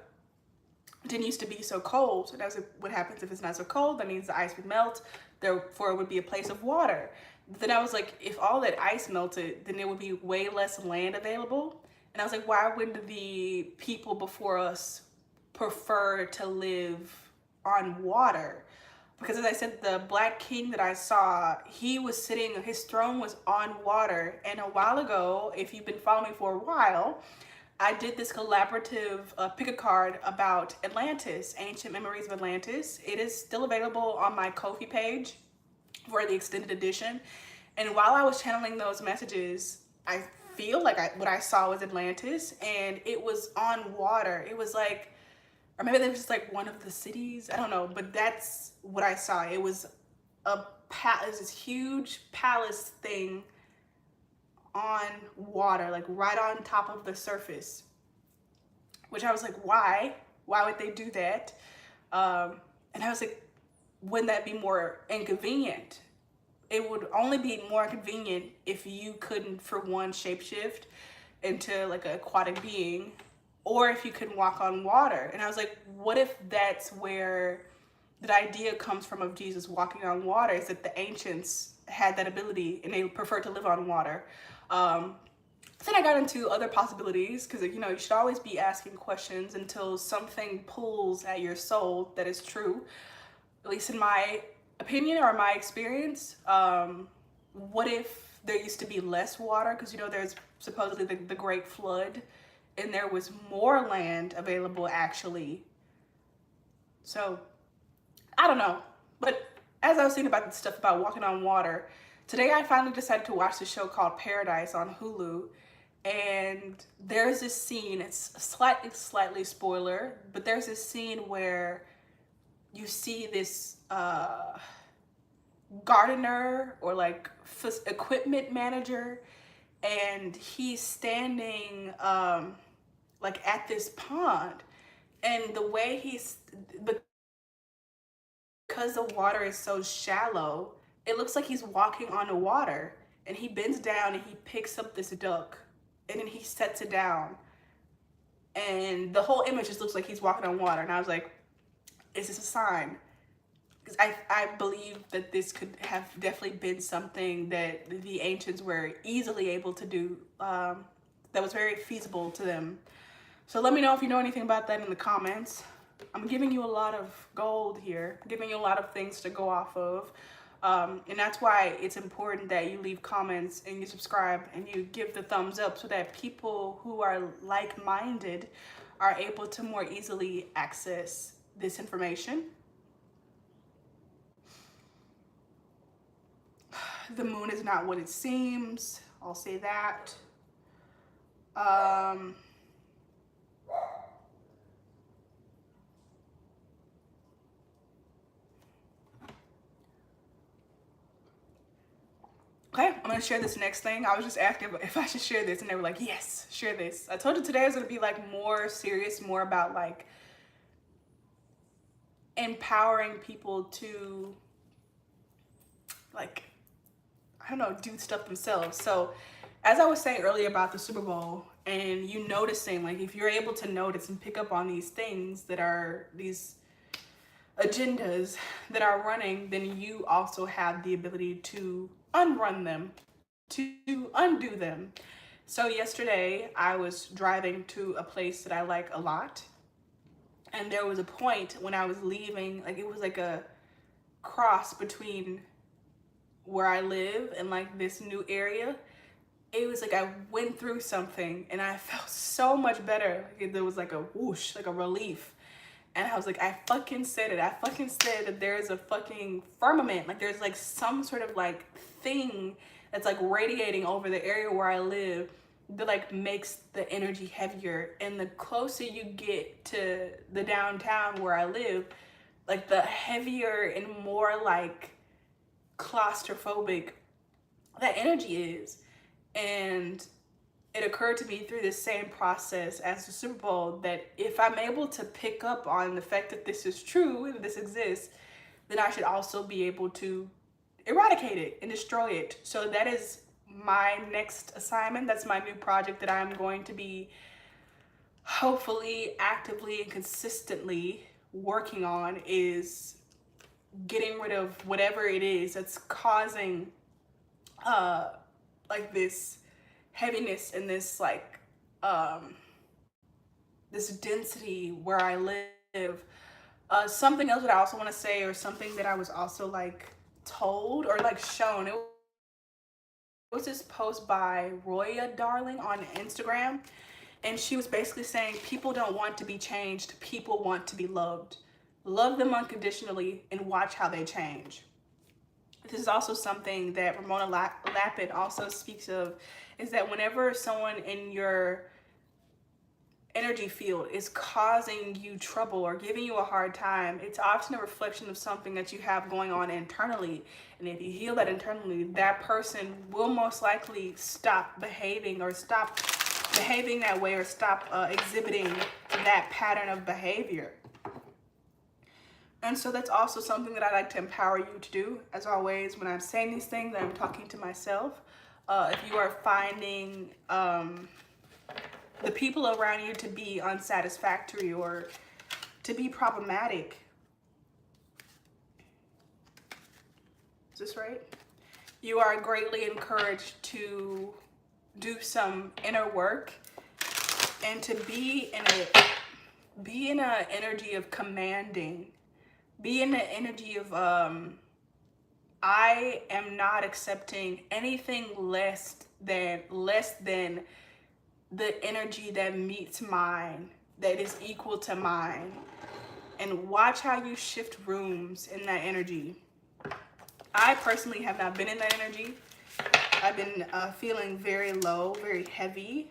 didn't used to be so cold? And I was like, what happens if it's not so cold? That means the ice would melt, therefore it would be a place of water. But then I was like, if all that ice melted, then there would be way less land available. And I was like, why wouldn't the people before us prefer to live on water? Because as I said, the Black King that I saw, he was sitting, his throne was on water. And a while ago, if you've been following me for a while, I did this collaborative pick a card about Atlantis, Ancient Memories of Atlantis. It is still available on my Ko-fi page for the extended edition. And while I was channeling those messages, I feel like what I saw was Atlantis, and it was on water. It was or maybe it was just one of the cities. I don't know, but that's what I saw. It was this huge palace thing on water, right on top of the surface, which I was like, why would they do that? And I was like, wouldn't that be more inconvenient? It would only be more convenient if you couldn't, for one, shapeshift into an aquatic being, or if you could walk on water. And I was like, what if that's where the idea comes from of Jesus walking on water, is that the ancients had that ability and they preferred to live on water. Then I got into other possibilities, because you should always be asking questions until something pulls at your soul that is true, at least in my opinion or my experience. What if there used to be less water, because you know there's supposedly the Great Flood, and there was more land available actually. So I don't know, but as I was thinking about the stuff about walking on water, today I finally decided to watch the show called Paradise on Hulu, and there's this scene. It's slightly spoiler, but there's this scene where you see this gardener or like equipment manager, and he's standing like at this pond, and the way he's, because the water is so shallow, it looks like he's walking on the water, and he bends down and he picks up this duck, and then he sets it down, and the whole image just looks like he's walking on water. And I was like, is this a sign? Because I believe that this could have definitely been something that the ancients were easily able to do, that was very feasible to them. So let me know if you know anything about that in the comments. I'm giving you a lot of gold here, giving you a lot of things to go off of. And that's why it's important that you leave comments and you subscribe and you give the thumbs up, so that people who are like-minded are able to more easily access this information. The moon is not what it seems. I'll say that. Okay, I'm gonna share this next thing. I was just asking if I should share this, and they were like, yes, share this. I told you today is gonna be like more serious, more about like empowering people to, like, I don't know, do stuff themselves. So as I was saying earlier about the Super Bowl, and you noticing, like, if you're able to notice and pick up on these things that are these agendas that are running, then you also have the ability to unrun them, to undo them. So yesterday I was driving to a place that I like a lot, and there was a point when I was leaving, like it was like a cross between where I live and like this new area. It was like I went through something and I felt so much better. Like there was like a whoosh, like a relief. And I was like, I fucking said it. I fucking said that there's a fucking firmament. Like there's like some sort of like thing that's like radiating over the area where I live that like makes the energy heavier. And the closer you get to the downtown where I live, like the heavier and more like claustrophobic that energy is. And it occurred to me through this same process as the Super Bowl that if I'm able to pick up on the fact that this is true, that this exists, then I should also be able to eradicate it and destroy it. So that is my next assignment. That's my new project that I'm going to be hopefully actively and consistently working on, is getting rid of whatever it is that's causing like this heaviness and this like this density where I live. Something else that I also want to say, or something that I was also like told or like shown, it was this post by Roya Darling on Instagram, and she was basically saying people don't want to be changed, people want to be loved. Love them unconditionally and watch how they change. This is also something that Ramona Lapin also speaks of, is that whenever someone in your energy field is causing you trouble or giving you a hard time, it's often a reflection of something that you have going on internally. And if you heal that internally, that person will most likely stop behaving, or stop behaving that way, or stop exhibiting that pattern of behavior. And so that's also something that I like to empower you to do. As always, when I'm saying these things, I'm talking to myself. If you are finding the people around you to be unsatisfactory or to be problematic, is this right? You are greatly encouraged to do some inner work and to be in a energy of commanding. Be in the energy of I am not accepting anything less than the energy that meets mine, that is equal to mine. And watch how you shift rooms in that energy. I personally have not been in that energy. I've been feeling very low, very heavy,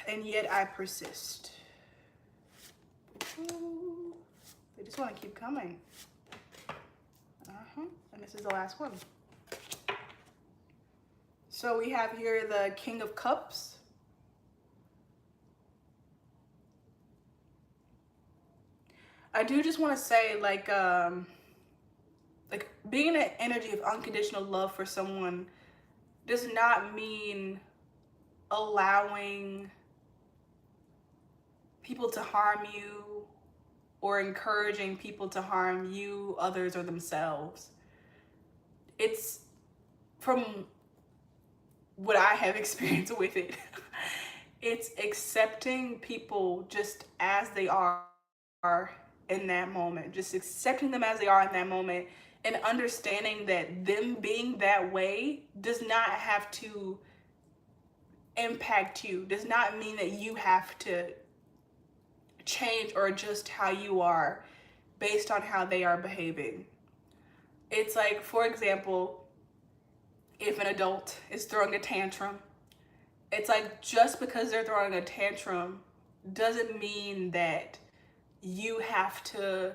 and yet I persist. Ooh, they just want to keep coming. And this is the last one. So we have here the King of Cups. I do just want to say, like being in an energy of unconditional love for someone does not mean allowing people to harm you or encouraging people to harm you, others, or themselves. It's from what I have experienced with it. It's accepting people just as they are in that moment, just accepting them as they are in that moment, and understanding that them being that way does not have to impact you, does not mean that you have to change or adjust how you are based on how they are behaving. It's like, for example, if an adult is throwing a tantrum, it's like, just because they're throwing a tantrum doesn't mean that you have to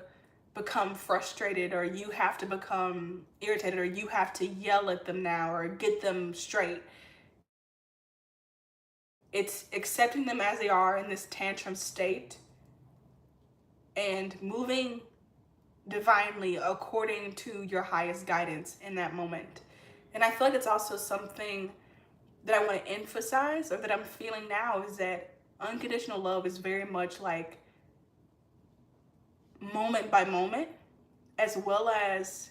become frustrated, or you have to become irritated, or you have to yell at them now or get them straight. It's accepting them as they are in this tantrum state and moving divinely according to your highest guidance in that moment. And I feel like it's also something that I want to emphasize, or that I'm feeling now, is that unconditional love is very much like moment by moment, as well as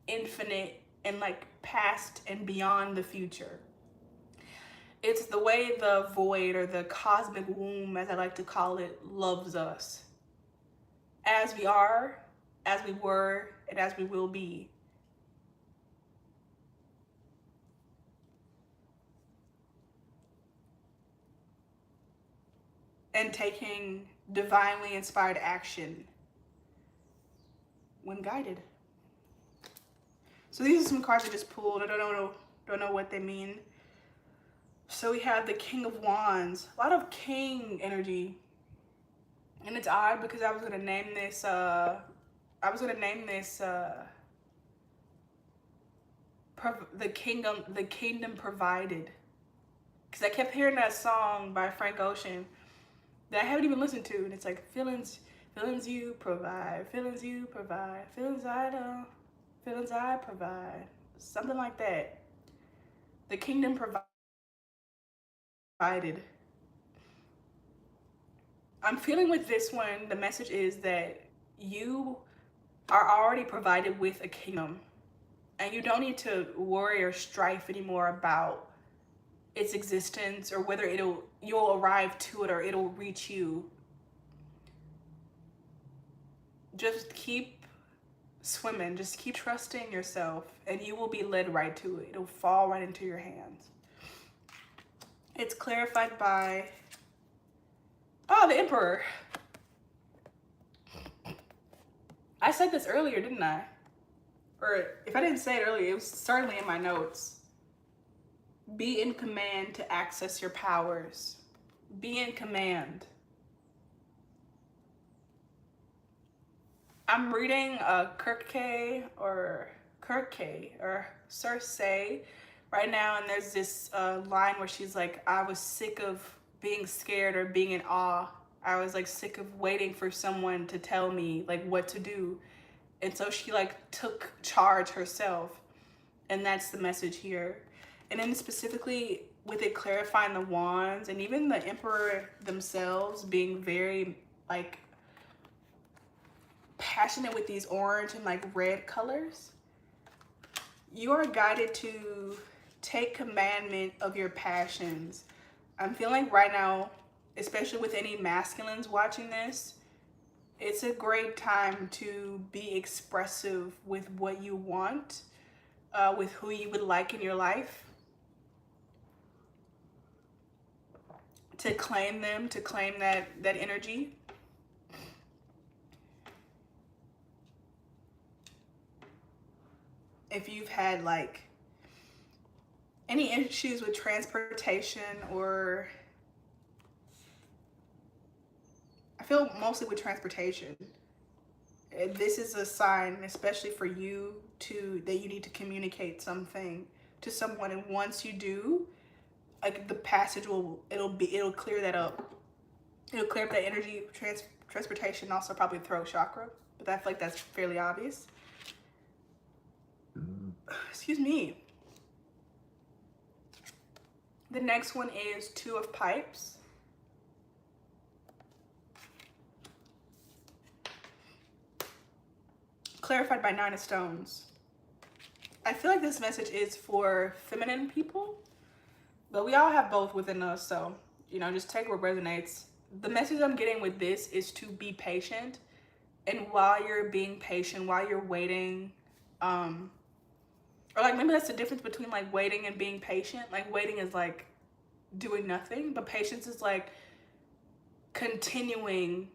infinite and like past and beyond the future. It's the way the void, or the cosmic womb, as I like to call it, loves us. As we are, as we were, and as we will be. And taking divinely inspired action when guided. So these are some cards I just pulled. I don't know what they mean. So we have the King of Wands. A lot of king energy. And it's odd because I was gonna name this the kingdom provided. Because I kept hearing that song by Frank Ocean that I haven't even listened to, and it's like, feelings you provide, feelings you provide, feelings I don't, feelings I provide, something like that. The kingdom provided. I'm feeling with this one, the message is that you are already provided with a kingdom, and you don't need to worry or strife anymore about its existence, or whether you'll arrive to it or it'll reach you. Just keep swimming, just keep trusting yourself, and you will be led right to it. It'll fall right into your hands. It's clarified by, the Emperor. I said this earlier, didn't I? Or if I didn't say it earlier, it was certainly in my notes. Be in command to access your powers. Be in command. I'm reading Kirke or Circe right now, and there's this line where she's like, I was sick of being scared or being in awe. I was like sick of waiting for someone to tell me like what to do. And so she like took charge herself. And that's the message here. And then specifically with it clarifying the wands, and even the Emperor themselves being very like passionate with these orange and like red colors, you are guided to take commandment of your passions. I'm feeling right now, especially with any masculines watching this, It's a great time to be expressive with what you want, with who you would like in your life, to claim them, to claim that energy. If you've had like any issues with transportation, or I feel mostly with transportation, this is a sign, especially for you, to that you need to communicate something to someone. And once you do, like the passage it'll clear that up. It'll clear up that energy. Transportation, also probably throat chakra, but I feel like that's fairly obvious. Excuse me. The next one is Two of Pipes. Clarified by Nine of Stones. I feel like this message is for feminine people, but we all have both within us, so, you know, just take what resonates. The message I'm getting with this is to be patient. And while you're being patient, while you're waiting, or like maybe that's the difference between like waiting and being patient. Like waiting is like doing nothing, but patience is like continuing,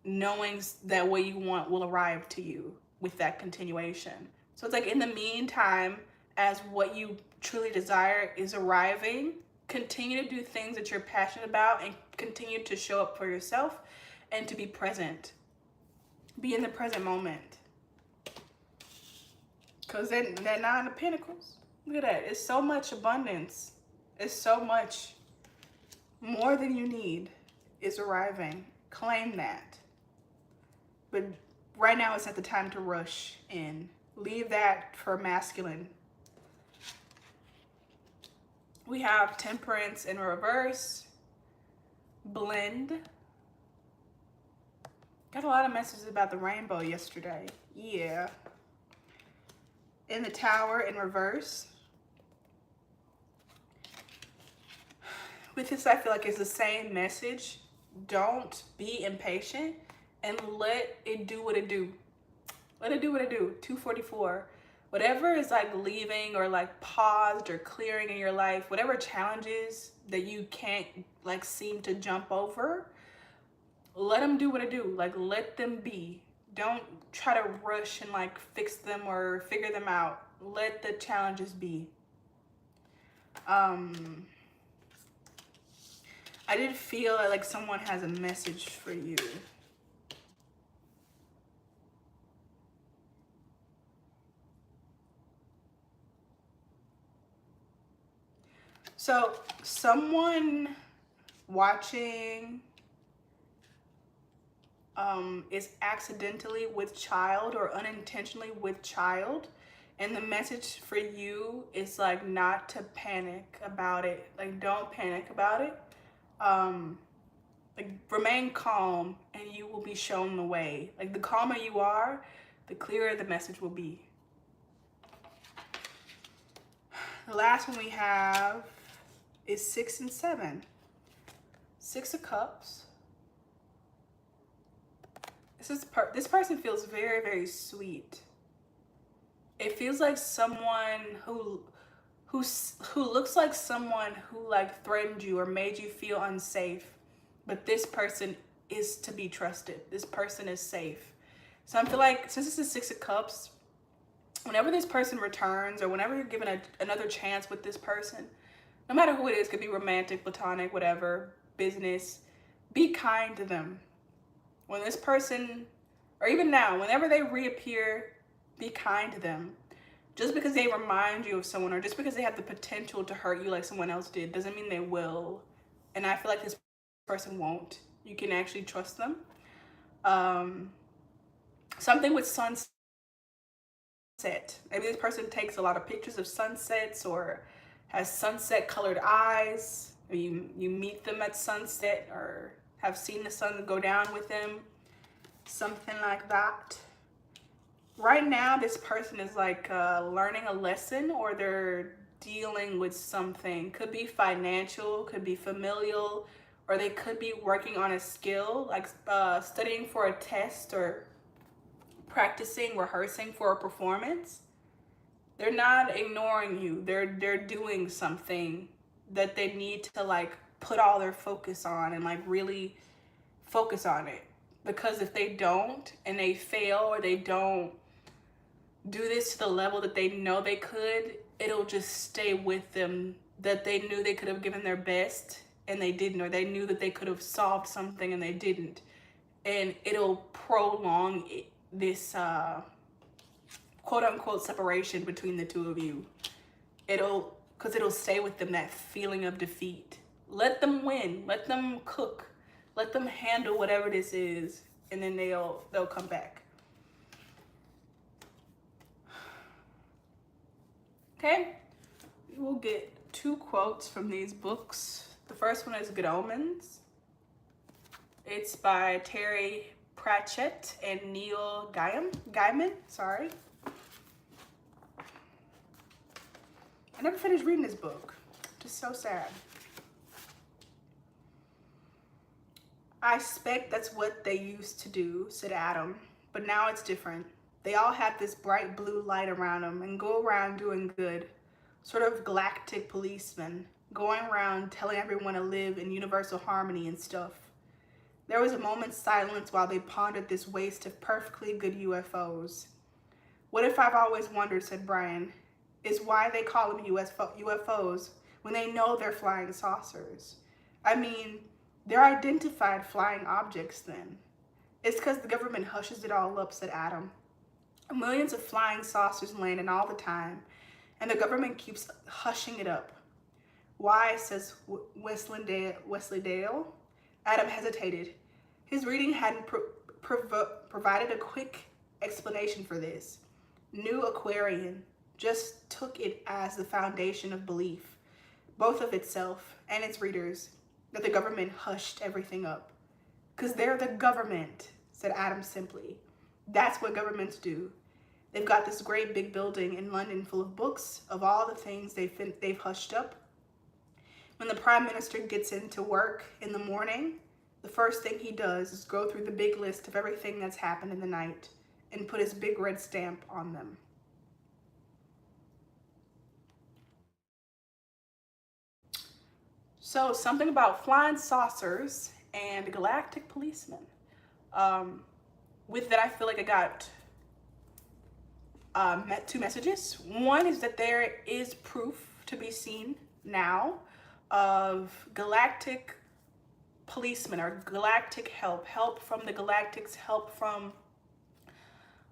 knowing that what you want will arrive to you with that continuation. So it's like in the meantime, as what you truly desire is arriving, continue to do things that you're passionate about and continue to show up for yourself and to be present. Be in the present moment. Because that Nine of Pentacles, look at that. It's so much abundance. It's so much more than you need is arriving. Claim that. But right now it's not the time to rush in. Leave that for masculine. We have Temperance in reverse. Blend. Got a lot of messages about the rainbow yesterday. Yeah. In the Tower in reverse. With this, I feel like it's the same message. Don't be impatient and let it do what it do. Let it do what it do. 244. Whatever is like leaving or like paused or clearing in your life, whatever challenges that you can't like seem to jump over, let them do what it do. Like let them be. Don't try to rush and like fix them or figure them out. Let the challenges be. I did feel like someone has a message for you. So someone watching is accidentally with child or unintentionally with child, and the message for you is like not to panic about it. Like don't panic about it. Like remain calm and you will be shown the way. Like the calmer you are, the clearer the message will be. The last one we have is 6 and 7. 6 of Cups. This person feels very, very sweet. It feels like someone who looks like someone who like threatened you or made you feel unsafe, but this person is to be trusted. This person is safe. So I feel like since it's the 6 of Cups, whenever this person returns or whenever you're given another chance with this person, no matter who it is, could be romantic, platonic, whatever, business, be kind to them. When this person, or even now, whenever they reappear, be kind to them. Just because they remind you of someone or just because they have the potential to hurt you like someone else did doesn't mean they will. And I feel like this person won't. You can actually trust them. Something with sunset. Maybe this person takes a lot of pictures of sunsets or has sunset colored eyes. Or you meet them at sunset or have seen the sun go down with them. Something like that. Right now, this person is like learning a lesson or they're dealing with something. Could be financial, could be familial, or they could be working on a skill, like studying for a test or practicing, rehearsing for a performance. They're not ignoring you. They're doing something that they need to like put all their focus on and like really focus on it. Because if they don't and they fail, or they don't do this to the level that they know they could, it'll just stay with them, that they knew they could have given their best and they didn't, or they knew that they could have solved something and they didn't. And it'll prolong this quote unquote separation between the two of you. Because it'll stay with them, that feeling of defeat. Let them win, let them cook, let them handle whatever this is, and then they'll come back. Okay, we will get 2 quotes from these books. The first one is Good Omens. It's by Terry Pratchett and Neil Gaiman. Sorry. I never finished reading this book. Just so sad. I expect that's what they used to do, said Adam, but now it's different. They all have this bright blue light around them and go around doing good, sort of galactic policemen, going around telling everyone to live in universal harmony and stuff. There was a moment's silence while they pondered this waste of perfectly good UFOs. What if I've always wondered, said Brian, is why they call them UFOs when they know they're flying saucers. I mean, they're identified flying objects then. It's because the government hushes it all up, said Adam. Millions of flying saucers landing all the time, and the government keeps hushing it up. Why, says Wesley Dale. Adam hesitated. His reading hadn't provided a quick explanation for this. New Aquarian just took it as the foundation of belief, both of itself and its readers, that the government hushed everything up. Because they're the government, said Adam simply. That's what governments do. They've got this great big building in London full of books of all the things they've hushed up. When the Prime Minister gets into work in the morning, the first thing he does is go through the big list of everything that's happened in the night and put his big red stamp on them. So something about flying saucers and galactic policemen. With that, I feel like I got 2 messages. One is that there is proof to be seen now of galactic policemen or galactic help from the galactics, help from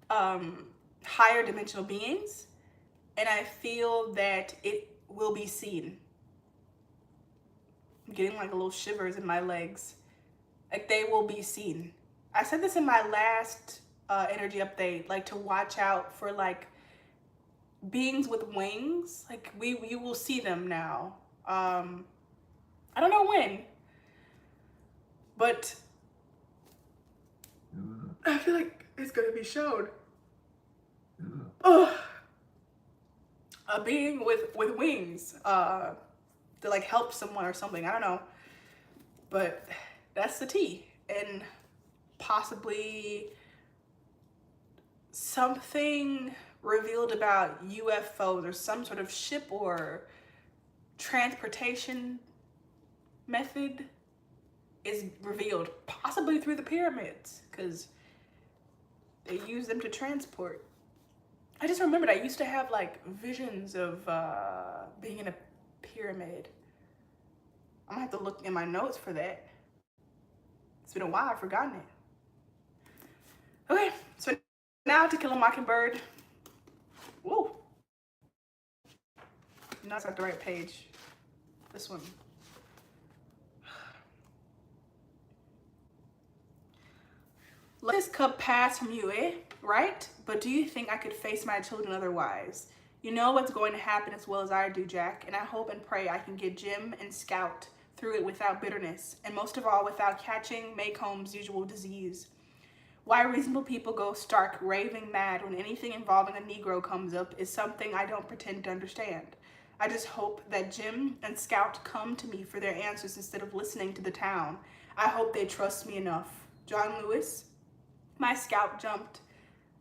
higher dimensional beings. And I feel that it will be seen. I'm getting like a little shivers in my legs. Like they will be seen. I said this in my last energy update, like to watch out for like beings with wings. Like you will see them now. I don't know when, but I feel like it's gonna be shown. Oh, a being with wings to like help someone or something. I don't know, but that's the tea. And possibly something revealed about UFOs or some sort of ship or transportation method is revealed, possibly through the pyramids, because they use them to transport. I just remembered I used to have like visions of being in a pyramid. I'm gonna have to look in my notes for that. It's been a while, I've forgotten it. Okay, so now To Kill a Mockingbird. Whoa. No, it's not the right page. This one. Let this cup pass from you, eh? Right? But do you think I could face my children otherwise? You know what's going to happen as well as I do, Jack, and I hope and pray I can get Jim and Scout through it without bitterness, and most of all, without catching Maycomb's usual disease. Why reasonable people go stark raving mad when anything involving a Negro comes up is something I don't pretend to understand. I just hope that Jim and Scout come to me for their answers instead of listening to the town. I hope they trust me enough. John Lewis, my Scout jumped.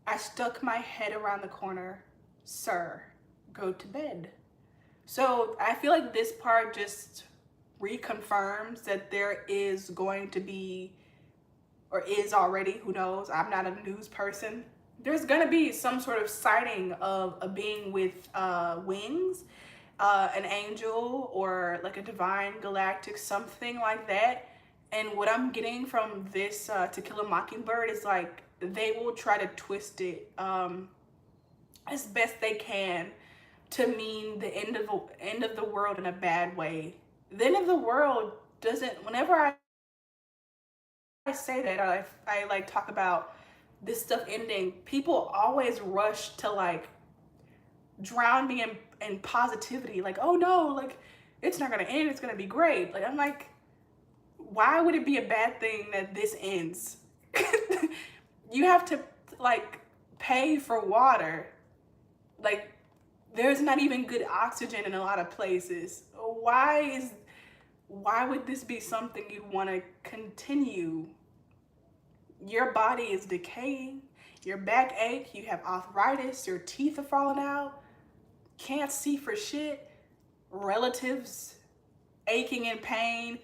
I stuck my head around the corner. Sir, go to bed. So I feel like this part just reconfirms that there is going to be, or is already, who knows, I'm not a news person, there's gonna be some sort of sighting of a being with wings, an angel, or like a divine galactic something like that. And what I'm getting from this To Kill a Mockingbird is like they will try to twist it as best they can to mean the end of the world in a bad way. The end of the world doesn't, whenever I say that, I like talk about this stuff ending, people always rush to like drown me in positivity, like, oh no, like it's not gonna end, it's gonna be great. Like, I'm like, why would it be a bad thing that this ends? You have to like pay for water. Like, there's not even good oxygen in a lot of places. Why would this be something you'd want to continue? Your body is decaying, your back ache, you have arthritis, your teeth are falling out, can't see for shit, relatives aching in pain,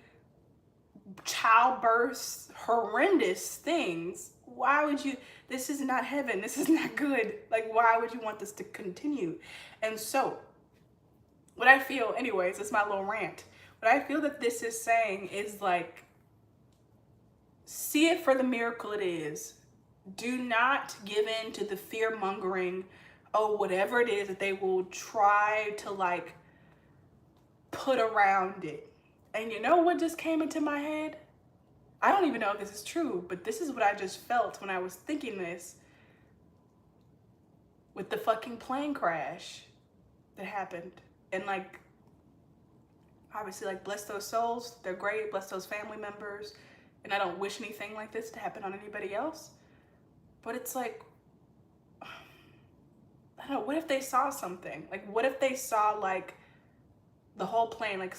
childbirths, horrendous things. Why would you, this is not heaven, this is not good. Like, why would you want this to continue? And so, what I feel, anyways, it's my little rant. What I feel that this is saying is like, see it for the miracle it is. Do not give in to the fear mongering, oh, whatever it is that they will try to like put around it. And you know what just came into my head? I don't even know if this is true, but this is what I just felt when I was thinking this with the fucking plane crash that happened. And like, obviously, like, bless those souls, they're great, bless those family members, and I don't wish anything like this to happen on anybody else. But it's like, I don't know, what if they saw something? Like, what if they saw like the whole plane, like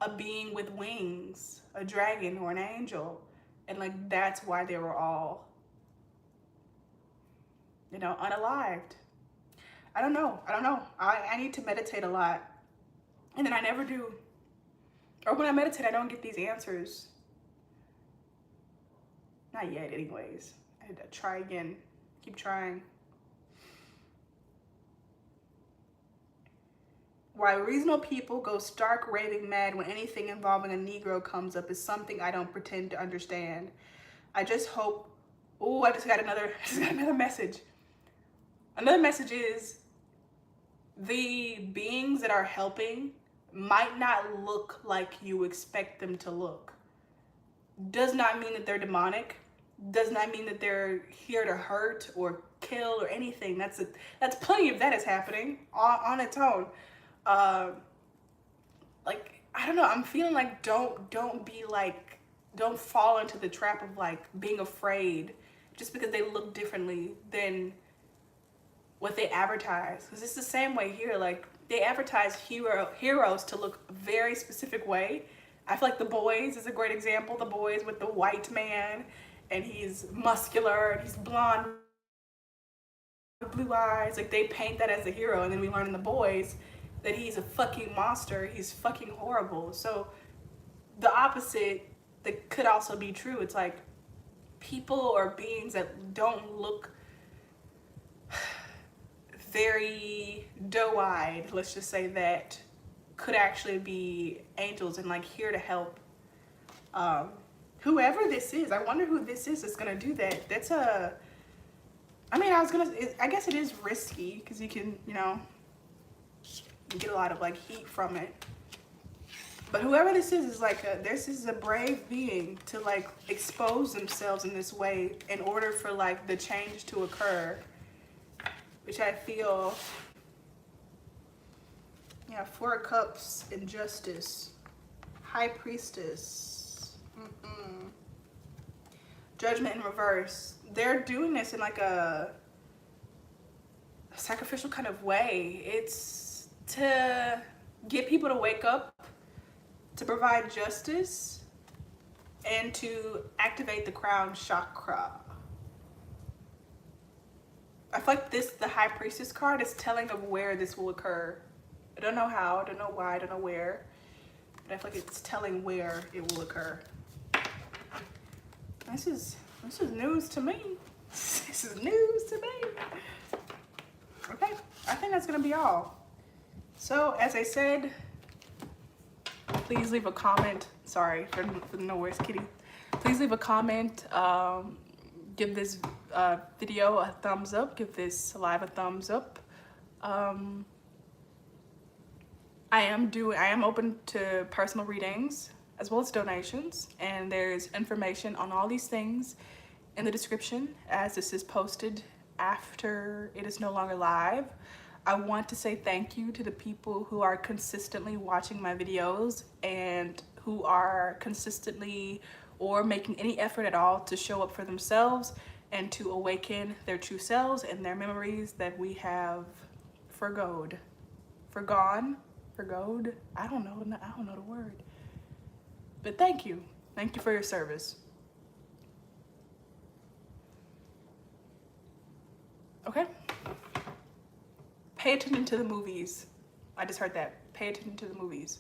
a being with wings, a dragon or an angel, and like that's why they were all, you know, unalived. I don't know. I need to meditate a lot, and then I never do. Or when I meditate, I don't get these answers. Not yet, anyways. I had to try again. Keep trying. Why reasonable people go stark raving mad when anything involving a Negro comes up is something I don't pretend to understand. I just hope. Oh, I just got another message. Another message is the beings that are helping might not look like you expect them to look. Does not mean that they're demonic. Does not mean that they're here to hurt or kill or anything. That's plenty of that is happening on its own. Like, I don't know, I'm feeling like don't be like, don't fall into the trap of like being afraid just because they look differently than what they advertise. Because it's the same way here. Like, they advertise heroes to look a very specific way. I feel like The Boys is a great example. The Boys with the white man, and he's muscular, and he's blonde, blue eyes. Like, they paint that as a hero, and then we learn in The Boys that he's a fucking monster. He's fucking horrible. So the opposite that could also be true. It's like people or beings that don't look very doe-eyed, let's just say, that could actually be angels and like here to help. Whoever this is, I wonder who this is that's gonna do that. That's a, I mean, I guess it is risky because you can, you know, get a lot of like heat from it. But whoever this is like this is a brave being to like expose themselves in this way in order for like the change to occur, which I feel, yeah, Four of Cups, Injustice, High Priestess, Judgment in reverse. They're doing this in like a sacrificial kind of way. to get people to wake up, to provide justice, and to activate the crown chakra. I feel like this, the High Priestess card, is telling of where this will occur. I don't know how, I don't know why, I don't know where, but I feel like it's telling where it will occur. This is news to me. This is news to me. Okay, I think that's gonna be all. So, as I said, please leave a comment. Sorry for the noise, kitty. Please leave a comment. Give this video a thumbs up. Give this live a thumbs up. I am open to personal readings as well as donations, and there's information on all these things in the description as this is posted after it is no longer live. I want to say thank you to the people who are consistently watching my videos and who are consistently or making any effort at all to show up for themselves and to awaken their true selves and their memories that we have forgoed. I don't know the word. But thank you. Thank you for your service. Okay? Pay attention to the movies. I just heard that. Pay attention to the movies.